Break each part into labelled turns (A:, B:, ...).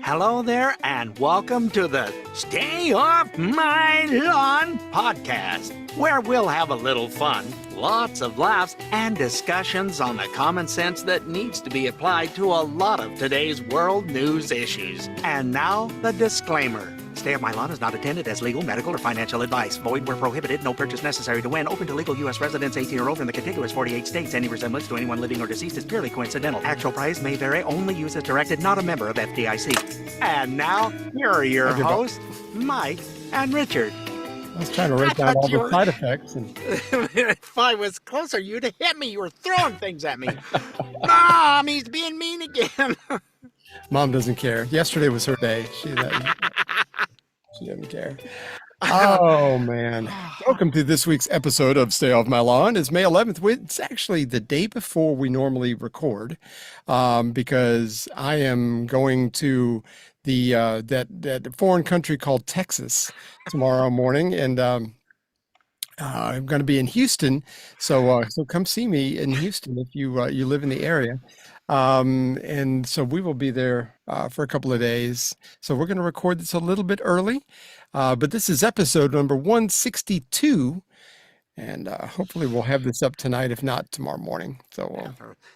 A: Hello there, and welcome to the Stay Off My Lawn podcast, where we'll have a little fun, lots of laughs, and discussions on the common sense that needs to be applied to a lot of today's world news issues. And now, the disclaimer. Stay Off My Lawn is not intended as legal, medical, or financial advice. Void where prohibited. No purchase necessary to win. Open to legal U.S. residents 18 or over in the contiguous 48 states. Any resemblance to anyone living or deceased is purely coincidental. Actual price may vary. Only use as directed. Not a member of FDIC. And now, here are your hosts, Mike and Richard.
B: I was trying to write down all the side effects. And...
A: if I was closer, you'd have hit me. You were throwing things at me. Mom, he's being mean again.
B: Mom doesn't care. Yesterday was her day. She didn't care. Oh, man. Welcome to this week's episode of Stay Off My Lawn. It's May 11th. It's actually the day before we normally record because I am going to the that foreign country called Texas tomorrow morning, and I'm going to be in Houston. So come see me in Houston if you live in the area. And so we will be there for a couple of days. So we're going to record this a little bit early, but this is episode number 162, and hopefully we'll have this up tonight, if not tomorrow morning. So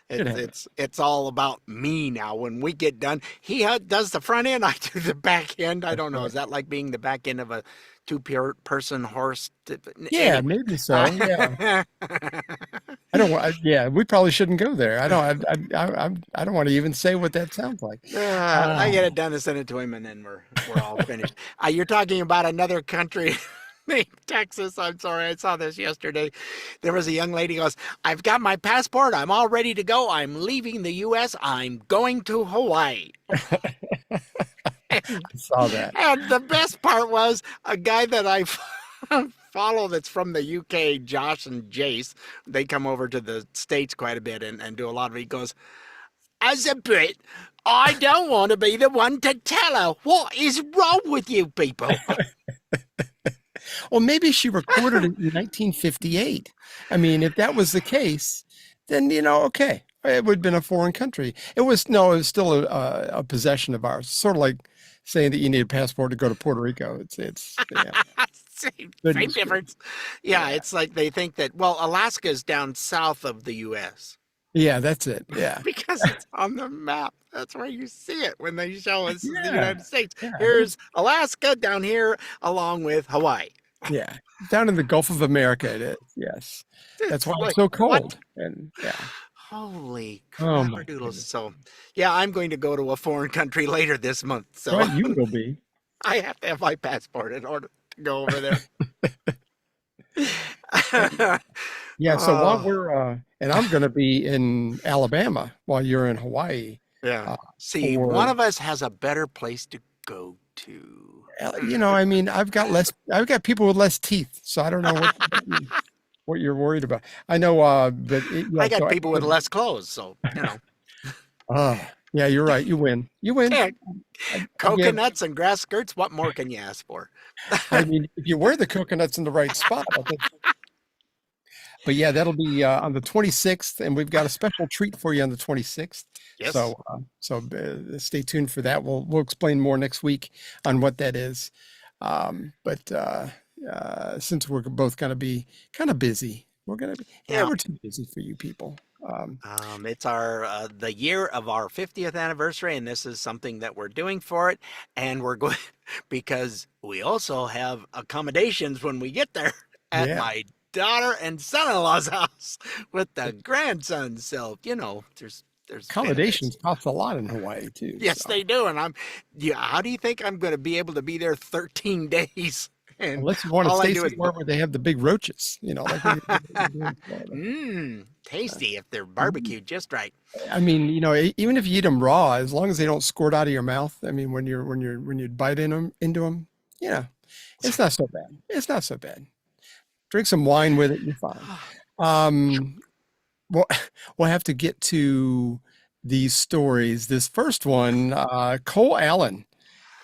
A: it's all about me now. When we get done, he does the front end, I do the back end. I don't know. Is that like being the back end of a two-person horse?
B: Yeah, maybe so. Yeah. I don't want. Yeah, we probably shouldn't go there. I don't want to even say what that sounds like.
A: I get it done and send it to him, and then we're all finished. You're talking about another country named Texas. I'm sorry, I saw this yesterday. There was a young lady who goes, "I've got my passport. I'm all ready to go. I'm leaving the U.S. I'm going to Hawaii."
B: I saw that.
A: And the best part was a guy that I follow that's from the UK, Josh and Jace. They come over to the States quite a bit and do a lot of it. He goes, "As a Brit, I don't want to be the one to tell her. What is wrong with you people?"
B: Well, maybe she recorded it in 1958. I mean, if that was the case, then, okay. It would have been a foreign country. It was still a possession of ours. Sort of like saying that you need a passport to go to Puerto Rico. It's
A: same difference. Yeah, it's like they think that, well, Alaska's down south of the U.S.
B: Yeah, that's it. Yeah.
A: Because it's on the map. That's where you see it when they show us the United States.
B: Yeah.
A: Here's Alaska down here along with Hawaii.
B: Yeah. Down in the Gulf of America it is. Yes. That's why it's so cold. What? And yeah.
A: Holy crap-a-doodles. So, yeah, I'm going to go to a foreign country later this month. So
B: well, you will be.
A: I have to have my passport in order to go over there.
B: Yeah, so while we're, and I'm going to be in Alabama while you're in Hawaii.
A: Yeah. See, one of us has a better place to go to.
B: I mean, I've got people with less teeth, so I don't know what you're worried about. I know, but
A: I got people with less clothes, so
B: yeah, you're right. You win.
A: Yeah. Coconuts and grass skirts. What more can you ask for?
B: I mean, if you wear the coconuts in the right spot, I think. But yeah, that'll be on the 26th, and we've got a special treat for you on the 26th. Yes. So stay tuned for that. We'll explain more next week on what that is. But since we're both going to be kind of busy, we're too busy for you people.
A: It's the year of our 50th anniversary, and this is something that we're doing for it. And we're going because we also have accommodations when we get there at my daughter and son-in-law's house with the grandson. So, there's
B: accommodations cost a lot in Hawaii too.
A: Yes, they do. And how do you think I'm going to be able to be there 13 days? And
B: unless you want to stay somewhere where they have the big roaches,
A: tasty if they're barbecued just right.
B: I mean, even if you eat them raw, as long as they don't squirt out of your mouth. I mean, when you bite into them, it's not so bad. It's not so bad. Drink some wine with it, you're fine. We'll have to get to these stories. This first one, Cole Allen,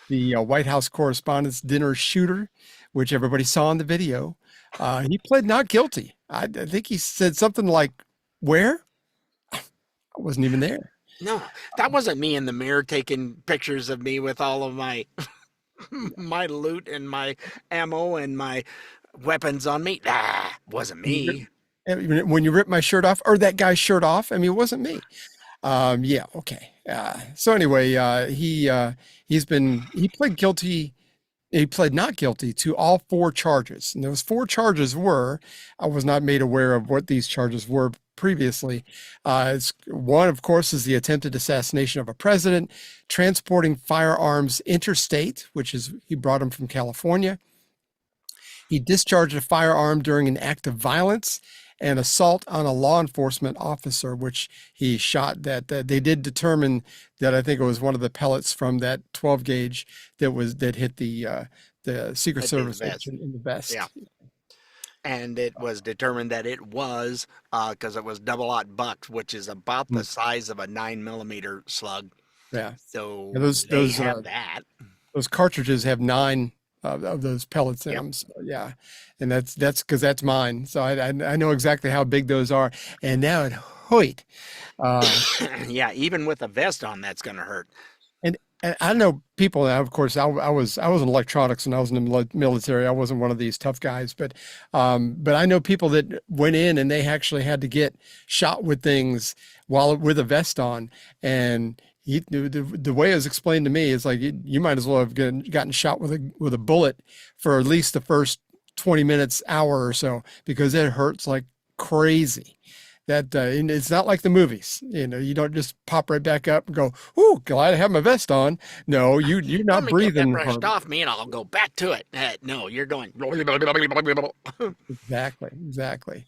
B: the White House Correspondents' Dinner shooter, which everybody saw in the video, he pled not guilty. I think he said something like, "Where? I wasn't even there."
A: No, that wasn't me in the mirror taking pictures of me with all of my my loot and my ammo and my weapons on me. Ah, wasn't
B: When you rip,
A: me.
B: when you rip my shirt off, or that guy's shirt off, I mean, it wasn't me. Yeah, okay. So anyway, he pled guilty. He pled not guilty to all four charges. And those four charges were, I was not made aware of what these charges were previously. One, of course, is the attempted assassination of a president, transporting firearms interstate, which is, he brought them from California. He discharged a firearm during an act of violence, and assault on a law enforcement officer, which he shot. That they did determine that, I think it was one of the pellets from that 12 gauge that hit the Secret
A: That'd be the
B: Service
A: vest.
B: agent in the vest.
A: Yeah. And it was determined that it was because it was double-aught bucked, which is about the size of a 9mm slug.
B: Yeah.
A: So
B: And
A: they have that.
B: those cartridges have 9 of those pellets in
A: Yep.
B: them. So, yeah, and that's because that's mine. So I know exactly how big those are. And now it hoit.
A: Yeah, even with a vest on, that's going to hurt.
B: And I know people now, of course, I was in electronics and I was in the military. I wasn't one of these tough guys, but I know people that went in and they actually had to get shot with things with a vest on. And the way it was explained to me is like, you might as well have gotten shot with a bullet for at least the first 20 minutes, hour or so, because it hurts like crazy. And it's not like the movies. You don't just pop right back up and go, "Ooh, glad I have my vest on." No, you're not
A: Let me
B: breathing
A: get that brushed
B: hard.
A: off me and I'll go back to it. No, you're going.
B: Exactly.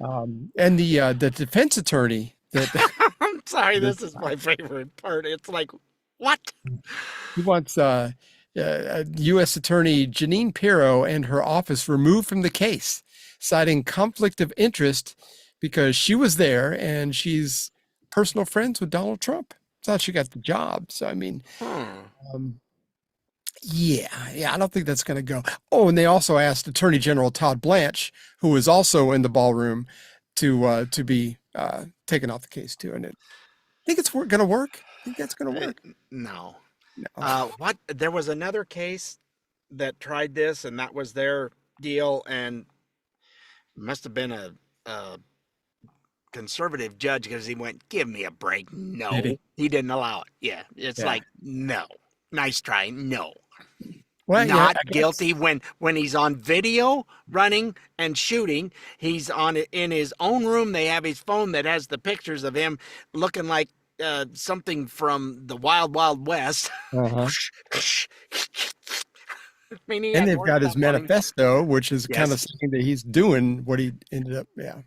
B: And the defense attorney that
A: I'm sorry, this is my favorite part. It's like, what?
B: he wants U.S. Attorney Janine Pirro and her office removed from the case, citing conflict of interest because she was there and she's personal friends with Donald Trump. It's how she got the job. So, I mean, yeah, I don't think that's going to go. Oh, and they also asked Attorney General Todd Blanche, who was also in the ballroom, to be taken off the case too. And I think it's going to work. I think that's going to work.
A: No.
B: No.
A: What? There was another case that tried this, and that was their deal, and must have been a conservative judge because he went, "Give me a break." No,
B: Did
A: he didn't allow it. Yeah, it's
B: Yeah.
A: like, no, nice try, no.
B: Well, yeah,
A: Not
B: I guess.
A: guilty when he's on video running and shooting. He's in his own room. They have his phone that has the pictures of him looking like something from the Wild Wild West.
B: Uh-huh.
A: I mean, he
B: And
A: had
B: they've
A: more
B: got
A: than
B: his
A: that money.
B: manifesto, which is kind of
A: Yes.
B: saying that he's doing what he ended up. Yeah.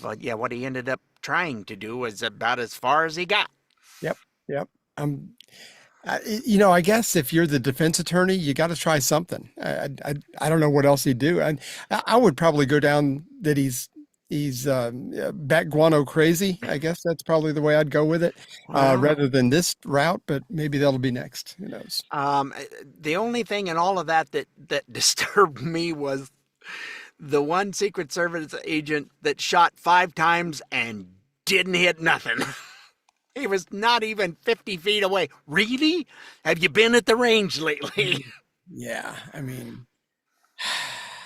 A: But yeah, what he ended up trying to do was about as far as he got.
B: Yep. I guess if you're the defense attorney, you got to try something. I don't know what else he'd do. And I would probably go down that he's bat guano crazy. I guess that's probably the way I'd go with it,
A: Well,
B: rather than this route. But maybe that'll be next. Who knows?
A: the only thing in all of that disturbed me was the one Secret Service agent that shot 5 times and didn't hit nothing. He was not even 50 feet away. Really? Have you been at the range lately?
B: Yeah. I mean,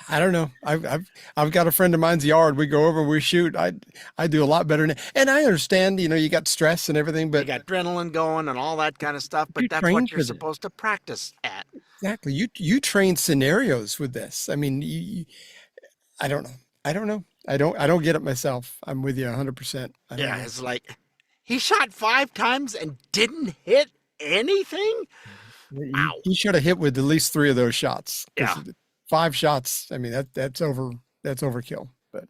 B: I don't know. I've got a friend of mine's yard. We go over, we shoot. I do a lot better than, and I understand, you got stress and everything,
A: You
B: but
A: got adrenaline going and all that kind of stuff, but
B: you
A: that's
B: train
A: what you're
B: for this.
A: supposed to practice at.
B: Exactly. You train scenarios with this. I mean, I don't know. I don't get it myself. I'm with you 100%. I don't
A: Yeah,
B: know.
A: it's like he shot 5 times and didn't hit anything. Wow.
B: He should have hit with at least 3 of those shots. 'Cause
A: Yeah.
B: 5 shots. I mean, that's overkill. But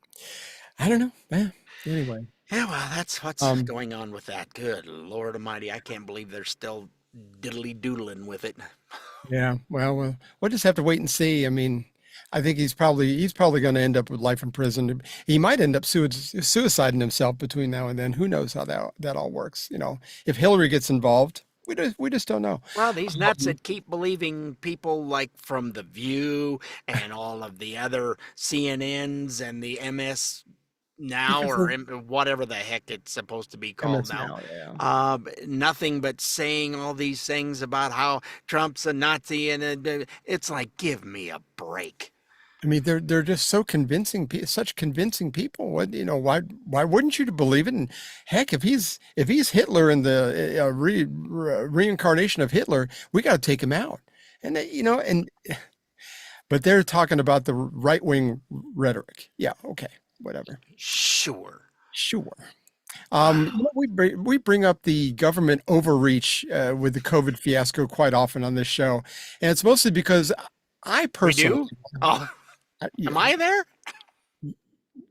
B: I don't know. Anyway.
A: Yeah, well, that's what's
B: Um,
A: going on with that. Good Lord Almighty, I can't believe they're still diddly doodling with it.
B: Yeah. Well, we'll just have to wait and see. I mean, I think he's probably going to end up with life in prison. He might end up suiciding himself between now and then. Who knows how that all works? If Hillary gets involved, we just don't know.
A: Well, these nuts that keep believing people like from The View and all of the other CNNs and the now,
B: Because
A: or
B: of
A: whatever the heck it's supposed to be called
B: MS
A: now.
B: yeah.
A: Nothing but saying all these things about how Trump's a Nazi, and it's like, give me a break.
B: I mean, they're just so convincing, such convincing people. What, why wouldn't you believe it? And heck, if he's Hitler in the reincarnation of Hitler, we got to take him out. And but they're talking about the right wing rhetoric. Yeah, okay, whatever.
A: Sure.
B: We bring up the government overreach with the COVID fiasco quite often on this show, and it's mostly because I personally.
A: We do? Oh.
B: Yeah.
A: Am I there?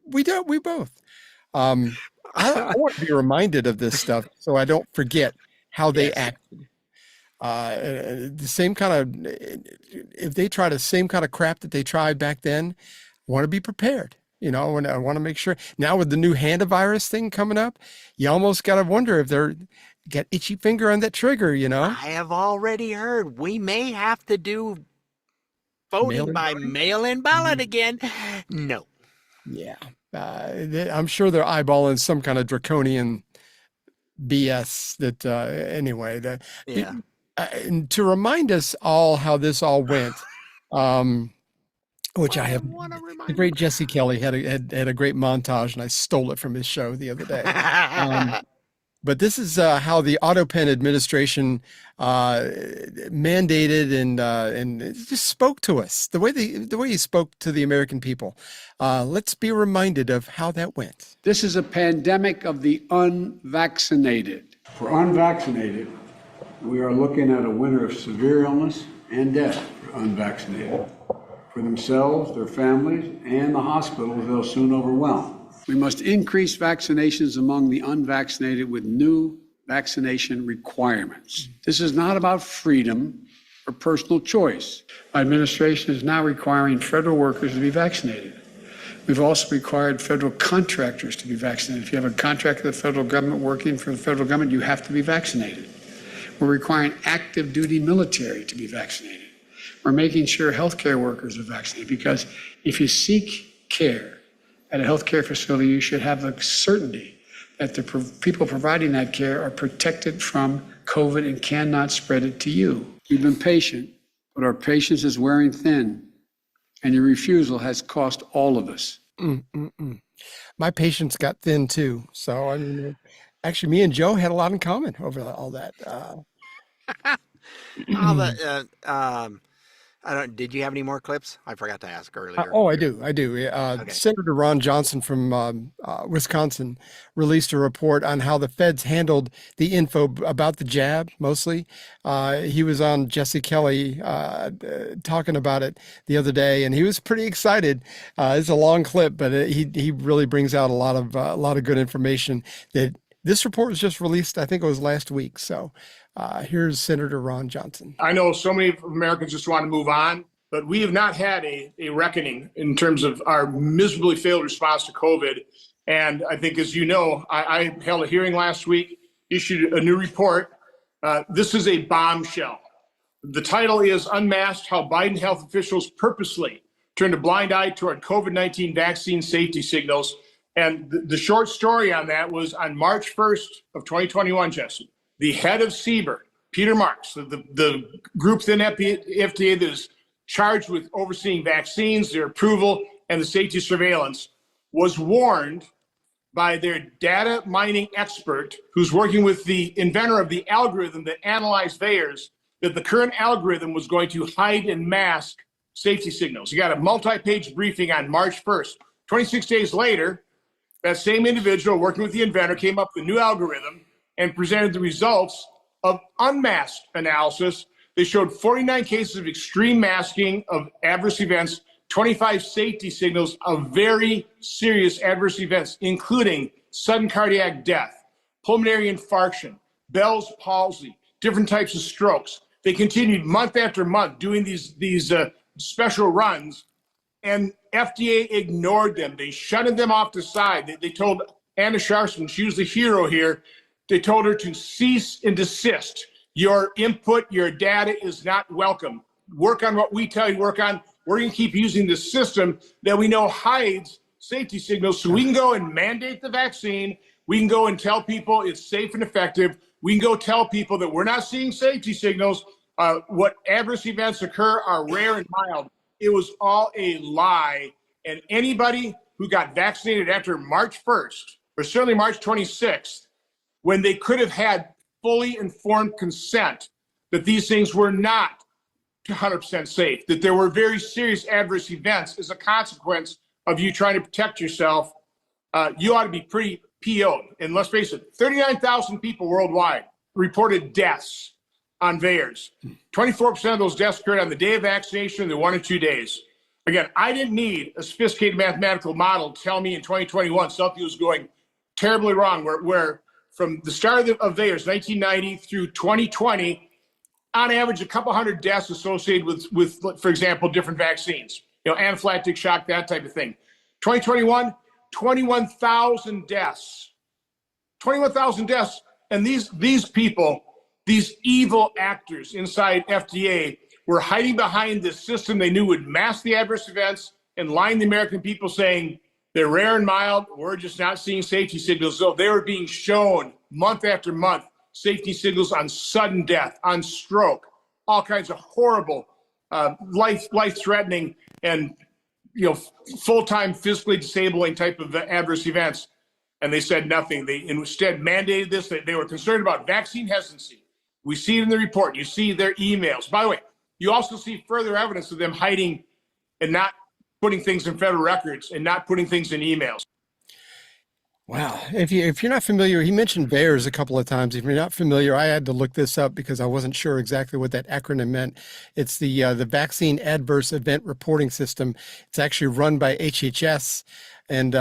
B: We do. We both. I want to be reminded of this stuff so I don't forget how they acted. The same kind of, if they try the same kind of crap that they tried back then, I want to be prepared. I want to make sure. Now with the new hantavirus thing coming up, you almost got to wonder if they're got itchy finger on that trigger. I
A: have already heard we may have to do voting by mail-in ballot again. No.
B: Yeah. I'm sure they're eyeballing some kind of draconian BS that, anyway, and to remind us all how this all went, which I have, the great Jesse Kelly had a great montage, and I stole it from his show the other day. But this is how the AutoPen administration mandated and just spoke to us the way he spoke to the American people. Let's be reminded of how that went.
C: This is a pandemic of the unvaccinated.
D: For unvaccinated, we are looking at a winter of severe illness and death for unvaccinated. For themselves, their families, and the hospitals they'll soon overwhelm.
C: We must increase vaccinations among the unvaccinated with new vaccination requirements. This is not about freedom or personal choice. My administration is now requiring federal workers to be vaccinated. We've also required federal contractors to be vaccinated. If you have a contract with the federal government working for the federal government, you have to be vaccinated. We're requiring active duty military to be vaccinated. We're making sure healthcare workers are vaccinated, because if you seek care at a healthcare facility, you should have the certainty that the people providing that care are protected from COVID and cannot spread it to you. We've been patient, but our patience is wearing thin, and your refusal has cost all of us.
B: My patience got thin too. So, I mean, actually, me and Joe had a lot in common over all that.
A: Did you have any more clips? I forgot to ask earlier.
B: I do. Okay. Senator Ron Johnson from Wisconsin released a report on how the feds handled the info about the jab, mostly. He was on Jesse Kelly talking about it the other day, and he was pretty excited. It's a long clip, but he really brings out a lot of good information. That this report was just released, I think it was last week. So here's Senator Ron Johnson.
E: I know so many Americans just want to move on, but we have not had a reckoning in terms of our miserably failed response to COVID. And I think, as you know, I held a hearing last week, issued a new report. This is a bombshell. The title is Unmasked: How Biden Health Officials Purposely Turned a Blind Eye Toward COVID-19 Vaccine Safety Signals. And the short story on that was on March 1st of 2021, Jesse. The head of CBER, Peter Marks, the group within FDA that is charged with overseeing vaccines, their approval, and the safety surveillance, was warned by their data mining expert, who's working with the inventor of the algorithm that analyzed VAERS, that the current algorithm was going to hide and mask safety signals. He got a multi-page briefing on March 1st. 26 days later, that same individual working with the inventor came up with a new algorithm and presented the results of unmasked analysis. They showed 49 cases of extreme masking of adverse events, 25 safety signals of very serious adverse events, including sudden cardiac death, pulmonary infarction, Bell's palsy, different types of strokes. They continued month after month doing these special runs, and FDA ignored them. They shutted them off the side. They told Anna Sharpson, she was the hero here, they told her to cease and desist. Your input, your data is not welcome. Work on what we tell you to work on. We're going to keep using the system that we know hides safety signals so we can go and mandate the vaccine. We can go and tell people it's safe and effective. We can go tell people that we're not seeing safety signals. What adverse events occur are rare and mild. It was all a lie. And anybody who got vaccinated after March 1st, or certainly March 26th, when they could have had fully informed consent that these things were not 100% safe, that there were very serious adverse events as a consequence of you trying to protect yourself, you ought to be pretty PO'd. And let's face it, 39,000 people worldwide reported deaths on VAERS. 24% of those deaths occurred on the day of vaccination, the 1 or 2 days. Again, I didn't need a sophisticated mathematical model to tell me in 2021 something was going terribly wrong, where from the start of VAERS, 1990 through 2020, on average, a couple hundred deaths associated with, for example, different vaccines, anaphylactic shock, that type of thing. 2021, 21,000 deaths. 21,000 deaths. And these people, these evil actors inside FDA, were hiding behind this system they knew would mask the adverse events and lying to the American people saying they're rare and mild. We're just not seeing safety signals. So they were being shown month after month safety signals on sudden death, on stroke, all kinds of horrible, life-threatening and full-time physically disabling type of adverse events. And they said nothing. They instead mandated this. They were concerned about vaccine hesitancy. We see it in the report. You see their emails. By the way, you also see further evidence of them hiding and not putting things in federal records and not putting things in emails.
B: Wow. If you're not familiar, he mentioned VAERS a couple of times. If you're not familiar, I had to look this up because I wasn't sure exactly what that acronym meant. It's the Vaccine Adverse Event Reporting System. It's actually run by HHS. And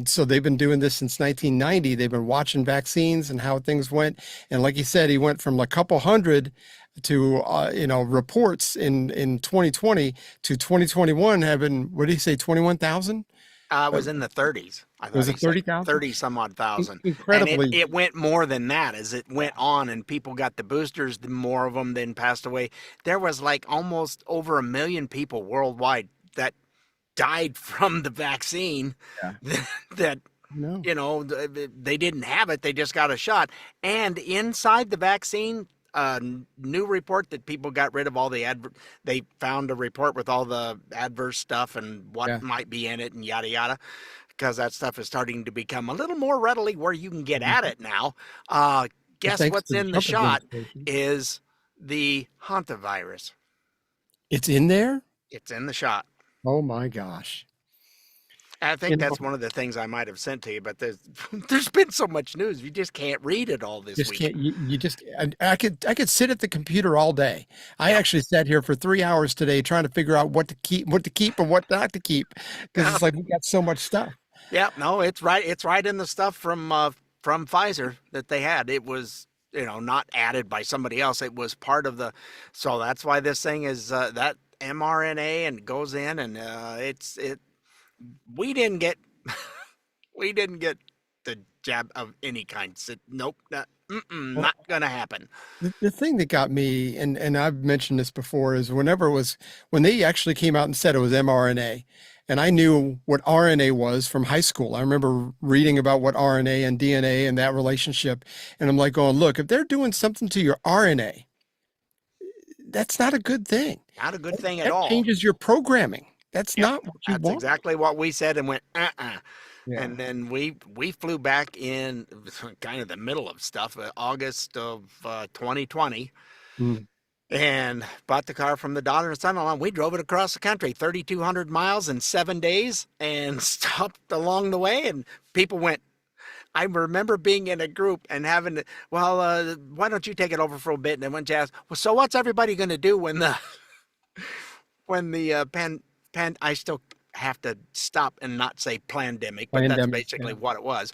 B: so they've been doing this since 1990. They've been watching vaccines and how things went. And like he said, he went from a couple hundred to, reports in 2020 to 2021 having, what did he say, 21,000?
A: It was in the 30s.
B: Was it 30,000?
A: 30 some odd thousand.
B: Incredibly.
A: And it went more than that as it went on and people got the boosters, the more of them then passed away. There was like almost over 1 million people worldwide that died from the vaccine that they didn't have it. They just got a shot. And inside the vaccine, new report that people got rid of all the they found a report with all the adverse stuff and what might be in it and yada yada, because that stuff is starting to become a little more readily where you can get at it now. Guess what's in the shot is the hantavirus.
B: It's in there?
A: It's in the shot.
B: Oh my gosh.
A: I think that's one of the things I might have sent to you, but there's been so much news. You just can't read it all this week.
B: I could sit at the computer all day. I actually sat here for 3 hours today trying to figure out what to keep and what not to keep, because it's like we got so much stuff.
A: Yeah, no, it's right. It's right in the stuff from Pfizer that they had. It was, not added by somebody else. It was part of so that's why this thing is that mRNA and goes in and we didn't get the jab of any kind. So, nope, not gonna happen.
B: The thing that got me, and I've mentioned this before, is when they actually came out and said it was mRNA, and I knew what RNA was from high school. I remember reading about what RNA and DNA and that relationship, and I'm like going, look, if they're doing something to your RNA, that's not a good thing.
A: Not a good thing at all.
B: That changes your programming. That's not what you want.
A: That's exactly what we said and went,
B: Yeah.
A: And then we flew back in kind of the middle of stuff, August of 2020, and bought the car from the daughter and son-in-law. We drove it across the country, 3,200 miles in 7 days, and stopped along the way. And people went, I remember being in a group and having, why don't you take it over for a bit? And then went to ask, well, so what's everybody going to do when the I still have to stop and not say pandemic, but that's basically what it was.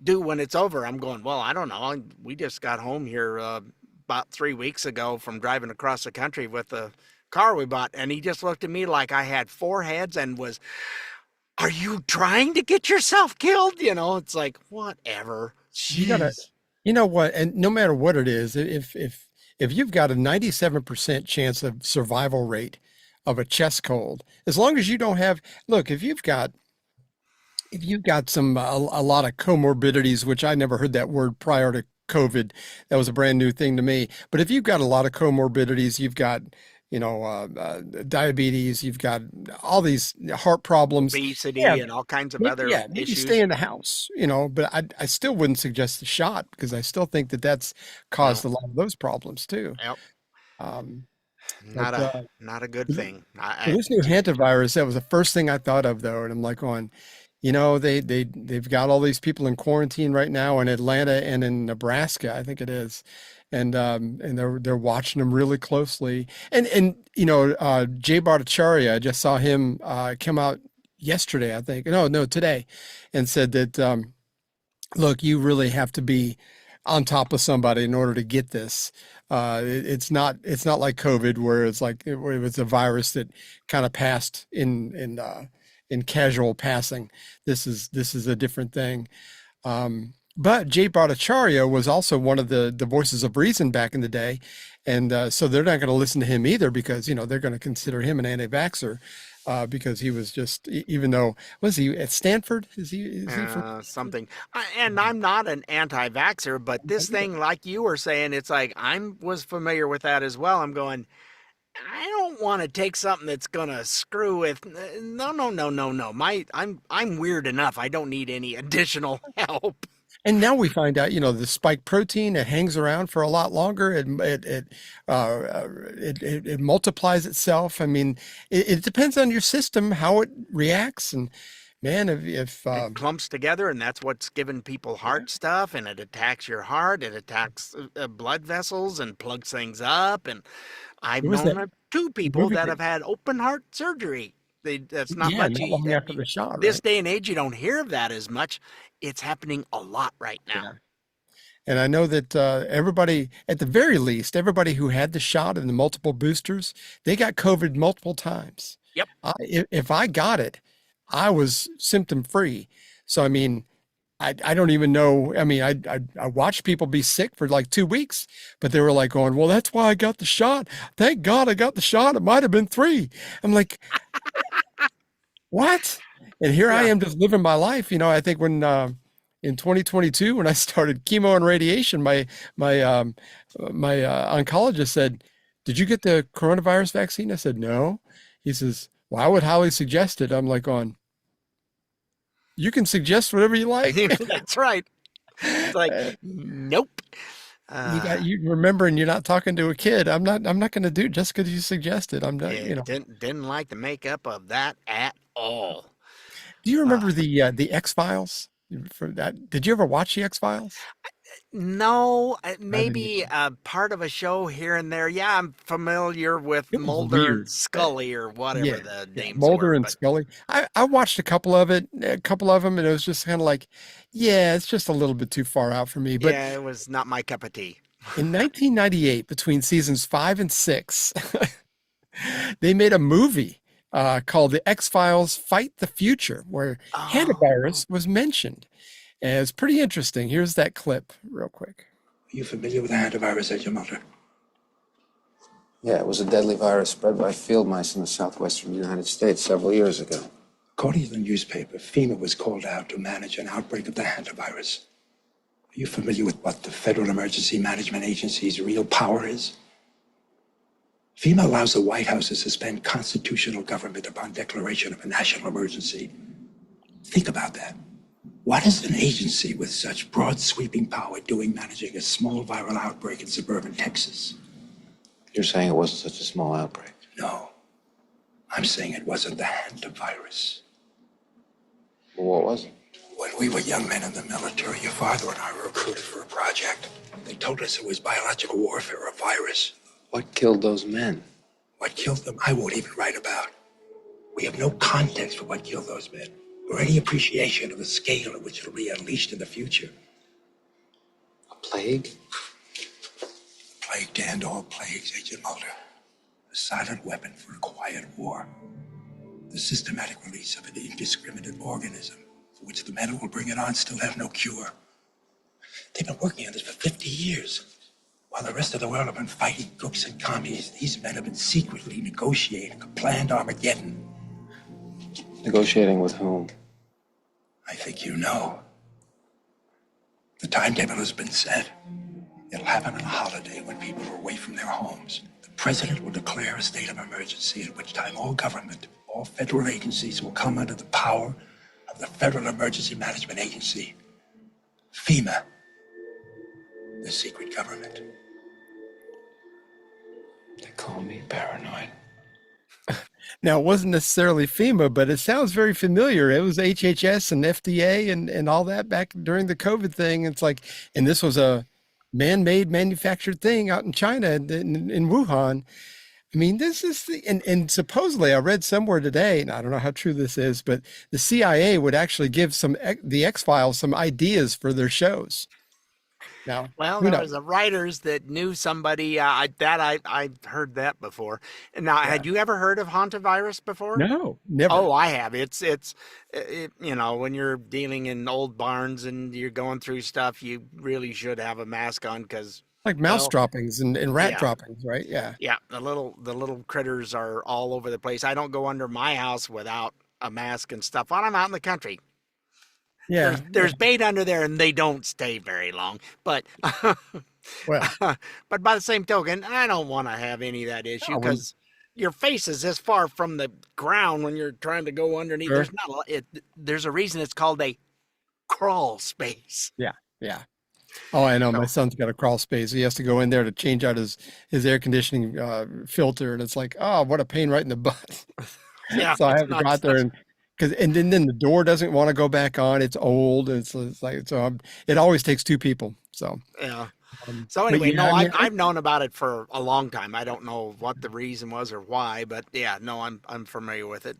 A: Do when it's over. I'm going, well, I don't know. We just got home here about 3 weeks ago from driving across the country with the car we bought. And he just looked at me like I had 4 heads and was, are you trying to get yourself killed? It's like, whatever.
B: You know what? And no matter what it is, if you've got a 97% chance of survival rate of a chest cold. As long as you don't have, look, if you've got some a lot of comorbidities, which I never heard that word prior to COVID, that was a brand new thing to me. But if you've got a lot of comorbidities, you've got diabetes, you've got all these heart problems,
A: Obesity
B: yeah,
A: and all kinds of other
B: maybe
A: issues.
B: stay in the house, but I still wouldn't suggest the shot because I still think that that's caused a lot of those problems too.
A: Yep.
B: Um,
A: Not
B: but,
A: a good thing.
B: for this new hantavirus, that was the first thing I thought of though, and I'm like going, they've got all these people in quarantine right now in Atlanta and in Nebraska, I think it is, and they're watching them really closely. And Jay Bhattacharya, I just saw him come out yesterday, I think, no, today, and said that look, you really have to be on top of somebody in order to get this. It's not like COVID where it was a virus that kind of passed in casual passing. This is a different thing. But Jay Bhattacharya was also one of the voices of reason back in the day. And so they're not going to listen to him either because, they're going to consider him an anti-vaxxer because he was just, even though, was he at Stanford? Is he from
A: something? And I'm not an anti-vaxxer, but this thing, like you were saying, it's like was familiar with that as well. I'm going, I don't want to take something that's gonna screw with. No. I'm weird enough. I don't need any additional help.
B: And now we find out, the spike protein, it hangs around for a lot longer. It multiplies itself. I mean, it depends on your system, how it reacts. And man, if
A: it clumps together, and that's what's giving people heart stuff, and it attacks your heart, it attacks blood vessels and plugs things up. And I've known two people that have had open heart surgery. That's not much.
B: Not long after the shot.
A: This day and age, you don't hear of that as much. It's happening a lot right now.
B: Yeah. And I know that everybody, at the very least, everybody who had the shot and the multiple boosters, they got COVID multiple times.
A: Yep.
B: If I got it, I was symptom free. So, I mean, I don't even know. I mean, I watched people be sick for like 2 weeks, but they were like going, well, that's why I got the shot. Thank God I got the shot. It might have been 3. I'm like, what? And here I am just living my life. I think when in 2022, when I started chemo and radiation, my oncologist said, did you get the coronavirus vaccine? I said, no. He says, well, I would highly suggest it. I'm like you can suggest whatever you like.
A: That's right. It's like, nope.
B: You remembering you're not talking to a kid. I'm not going to do it just because you suggested. I'm not.
A: Didn't like the makeup of that at all.
B: Do you remember the X-Files? For that, did you ever watch the X-Files?
A: No, maybe part of a show here and there. Yeah, I'm familiar with Mulder and Scully or whatever the names
B: Mulder
A: were,
B: and Scully. I watched a couple of them, and it was just kind of like, it's just a little bit too far out for me. But
A: yeah, it was not my cup of tea.
B: In 1998, between seasons 5 and 6, they made a movie called The X-Files Fight the Future, where hantavirus was mentioned. And it's pretty interesting. Here's that clip real quick.
F: Are you familiar with the hantavirus at your mother?
G: Yeah, it was a deadly virus spread by field mice in the southwestern United States several years ago.
F: According to the newspaper, FEMA was called out to manage an outbreak of the hantavirus. Are you familiar with what the Federal Emergency Management Agency's real power is? FEMA allows the White House to suspend constitutional government upon declaration of a national emergency. Think about that. What is an agency with such broad sweeping power doing managing a small viral outbreak in suburban Texas?
G: You're saying it wasn't such a small outbreak?
F: No. I'm saying it wasn't the hantavirus.
G: Well, what was it?
F: When we were young men in the military, your father and I were recruited for a project. They told us it was biological warfare or a virus.
G: What killed those men?
F: What killed them, I won't even write about. We have no context for what killed those men, or any appreciation of the scale at which it'll be unleashed in the future.
G: A plague?
F: Plague to end all plagues, Agent Mulder. A silent weapon for a quiet war. The systematic release of an indiscriminate organism for which the men who will bring it on still have no cure. They've been working on this for 50 years. While the rest of the world have been fighting crooks and commies, these men have been secretly negotiating a planned Armageddon.
G: Negotiating with whom?
F: I think you know. The timetable has been set. It'll happen on a holiday when people are away from their homes. The president will declare a state of emergency, at which time all government, all federal agencies will come under the power of the Federal Emergency Management Agency, FEMA, the secret government.
G: They call me paranoid.
B: Now, it wasn't necessarily FEMA, but it sounds very familiar. It was HHS and FDA and all that back during the COVID thing. It's like, and this was a man-made manufactured thing out in China in Wuhan. I mean, this is and supposedly I read somewhere today, and I don't know how true this is, but the CIA would actually give the X-Files some ideas for their shows. Now,
A: well, there was a writers that knew somebody I've heard that before. Now, had you ever heard of hantavirus before?
B: No, never.
A: Oh, I have. It's when you're dealing in old barns and you're going through stuff, you really should have a mask on because
B: like mouse droppings and rat droppings, right? Yeah.
A: Yeah, the little critters are all over the place. I don't go under my house without a mask and stuff when I'm out in the country.
B: Yeah,
A: there's bait under there, and they don't stay very long. But but by the same token, I don't want to have any of that issue because your face is this far from the ground when you're trying to go underneath.
B: Sure.
A: There's a reason it's called a crawl space.
B: Yeah. Oh, I know. My son's got a crawl space. He has to go in there to change out his air conditioning filter, and it's like, oh, what a pain right in the butt.
A: Yeah.
B: So I have to go out there and then the door doesn't want to go back on. It's old. It's like, so it always takes two people. So,
A: yeah. So anyway, I've known about it for a long time. I don't know what the reason was or why, but yeah, no, I'm familiar with it.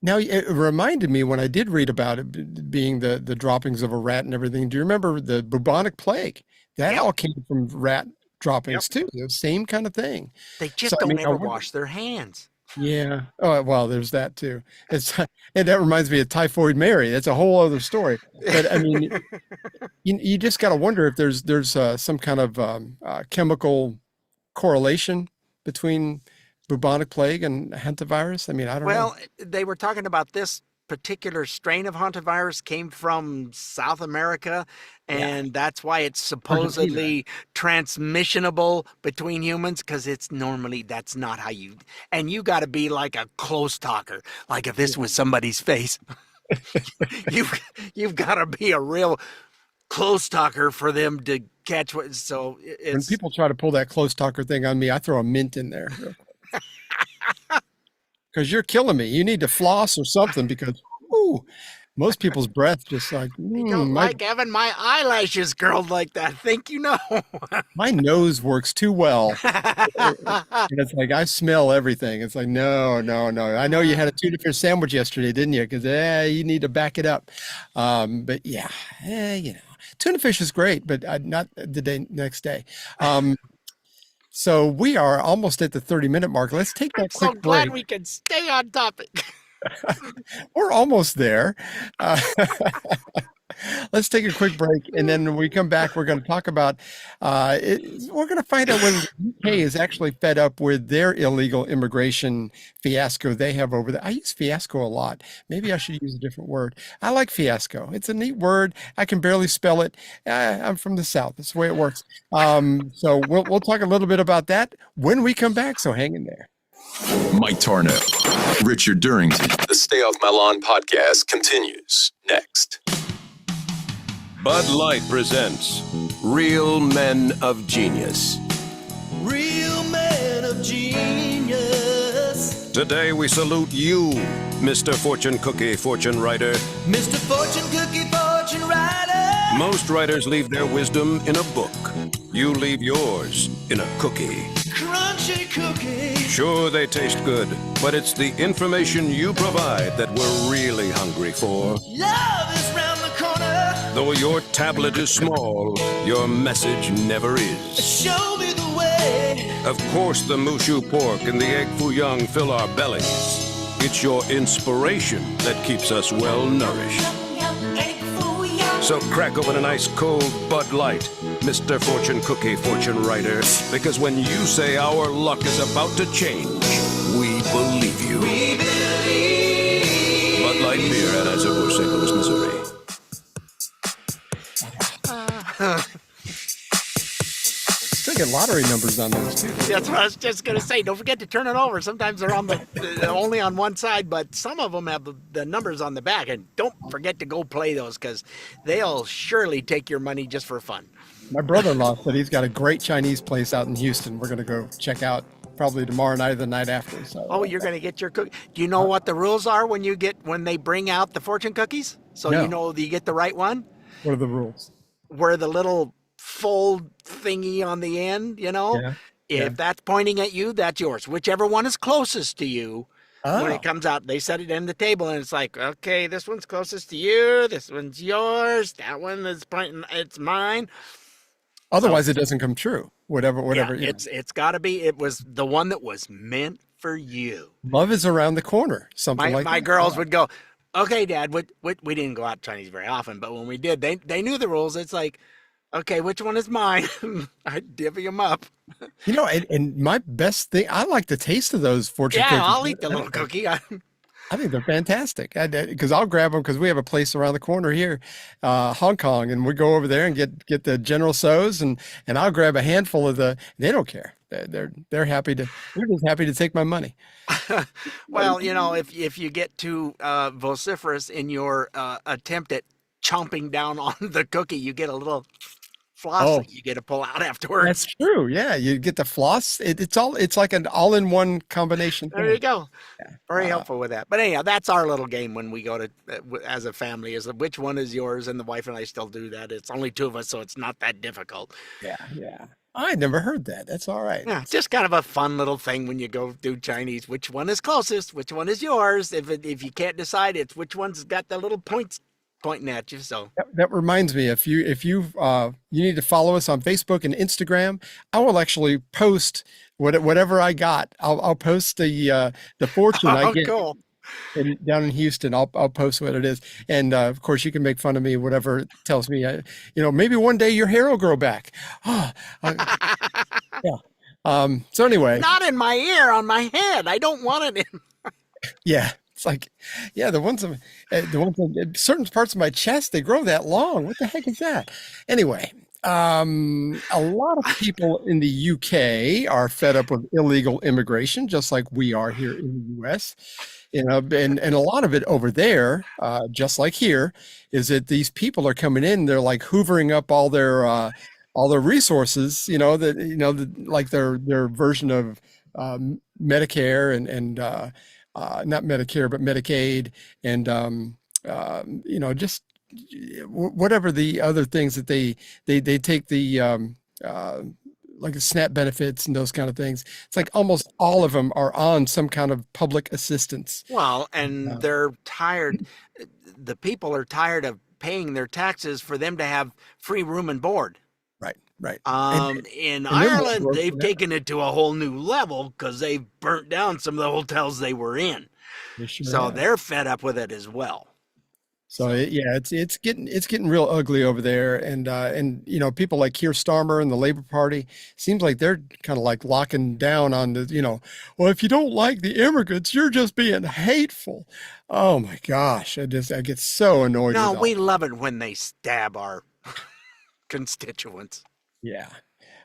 B: Now, it reminded me when I did read about it being the droppings of a rat and everything. Do you remember the bubonic plague? That all came from rat droppings too. The same kind of thing.
A: They just don't ever wash their hands.
B: Yeah. Oh, well, there's that too. And that reminds me of Typhoid Mary. That's a whole other story. But I mean, you just got to wonder if there's some kind of chemical correlation between bubonic plague and hantavirus. I mean, I don't know.
A: Well, they were talking about this particular strain of hantavirus came from South America, and that's why it's supposedly transmissionable between humans, because it's normally that's not how you got to be like a close talker. Like if this was somebody's face, you've got to be a real close talker for them to catch what. So when
B: people try to pull that close talker thing on me, I throw a mint in there. Because you're killing me. You need to floss or something because most people's breath just like,
A: Gavin, my eyelashes curled like that. Think you know.
B: My nose works too well. And it's like, I smell everything. It's like, no. I know you had a tuna fish sandwich yesterday, didn't you? Because you need to back it up. But yeah, tuna fish is great, but not the next day. So we are almost at the 30-minute mark. Let's take that quick break.
A: I'm so glad we can stay on topic.
B: We're almost there. Let's take a quick break, and then when we come back, we're going to talk about we're going to find out whether the UK is actually fed up with their illegal immigration fiasco they have over there. I use fiasco a lot. Maybe I should use a different word. I like fiasco. It's a neat word. I can barely spell it. I'm from the South. That's the way it works. So we'll talk a little bit about that when we come back, so hang in there.
H: Mike Tarnow, Richard Durrington. The Stay Off My Lawn podcast continues next.
I: Bud Light presents Real Men of Genius.
J: Real Men of Genius.
I: Today we salute you, Mr. Fortune Cookie, Fortune Writer.
J: Mr. Fortune Cookie, Fortune Writer.
I: Most writers leave their wisdom in a book. You leave yours in a cookie.
J: Crunchy cookie.
I: Sure, they taste good, but it's the information you provide that we're really hungry for.
J: Love is round the corner.
I: Though your tablet is small, your message never is.
J: Show me the way.
I: Of course, the Mushu pork and the egg foo young fill our bellies. It's your inspiration that keeps us well nourished. So crack open an ice cold Bud Light, Mr. Fortune Cookie Fortune Writer, because when you say our luck is about to change, we believe you.
J: We believe.
I: Bud Light Beer, Anheuser-Busch, St. Louis, Missouri.
B: Still get lottery numbers on those too.
A: That's what I was just going to say. Don't forget to turn it over. Sometimes they're on only on one side, but some of them have the numbers on the back. And don't forget to go play those because they'll surely take your money just for fun.
B: My brother-in-law said he's got a great Chinese place out in Houston. We're going to go check out probably tomorrow night or the night after. So.
A: Oh, you're going to get your cookie. Do you know what the rules are when they bring out the fortune cookies? So
B: No.
A: you know you get the right one?
B: What are the rules?
A: Where the little fold thingy on the end,
B: Yeah.
A: If that's pointing at you, that's yours. Whichever one is closest to you, when
B: Oh.
A: it comes out, they set it in the table and it's like, okay, this one's closest to you, this one's yours, that one is pointing, it's mine.
B: Otherwise, it doesn't come true. Whatever.
A: Yeah,
B: You know.
A: it's got to be. It was the one that was meant for you.
B: Love is around the corner. Something like
A: My
B: that.
A: girls would go, okay, Dad. We didn't go out Chinese very often, but when we did, they knew the rules. It's like, okay, which one is mine? I'd divvy them up.
B: You know, and my best thing, I like the taste of those fortune cookies.
A: Yeah, I'll eat the little cookie.
B: I think they're fantastic because I'll grab them because we have a place around the corner here, Hong Kong, and we go over there and get the General Tso's and I'll grab a handful of the. They don't care. They're happy to. They're just happy to take my money.
A: Well, if you get too vociferous in your attempt at chomping down on the cookie, you get a little floss that you get to pull out afterwards.
B: That's true. Yeah, you get the floss. It's like an all-in-one combination.
A: There you go. Very helpful with that. But anyhow, that's our little game when we go to as a family is which one is yours, and the wife and I still do that. It's only two of us, so it's not that difficult.
B: Yeah. I never heard that. That's all right.
A: Yeah, it's just kind of a fun little thing when you go do Chinese. Which one is closest? Which one is yours? If you can't decide, it's which one's got the little points pointing at you. So
B: that reminds me, if you need to follow us on Facebook and Instagram, I will actually post whatever I got. I'll post the fortune I get
A: cool.
B: down in Houston. I'll post what it is, and of course you can make fun of me, whatever it tells me. Maybe one day your hair will grow back. Yeah. So anyway,
A: not in my ear, on my head. I don't want it in.
B: Yeah. It's like, the ones in certain parts of my chest, they grow that long. What the heck is that? Anyway, a lot of people in the UK are fed up with illegal immigration, just like we are here in the US. And a lot of it over there, just like here, is that these people are coming in, they're like hoovering up all their resources, like their version of Medicare and not Medicare, but Medicaid, and just whatever the other things that they take the like the SNAP benefits and those kind of things. It's like almost all of them are on some kind of public assistance.
A: Well, and they're tired. The people are tired of paying their taxes for them to have free room and board.
B: Right.
A: In Ireland, they've taken it to a whole new level because they've burnt down some of the hotels they were in. So they're fed up with it as well.
B: So it's getting real ugly over there, and people like Keir Starmer and the Labor Party seems like they're kind of like locking down on the well, if you don't like the immigrants, you're just being hateful. Oh my gosh, I get so annoyed.
A: No, we love it when they stab our constituents.
B: Yeah.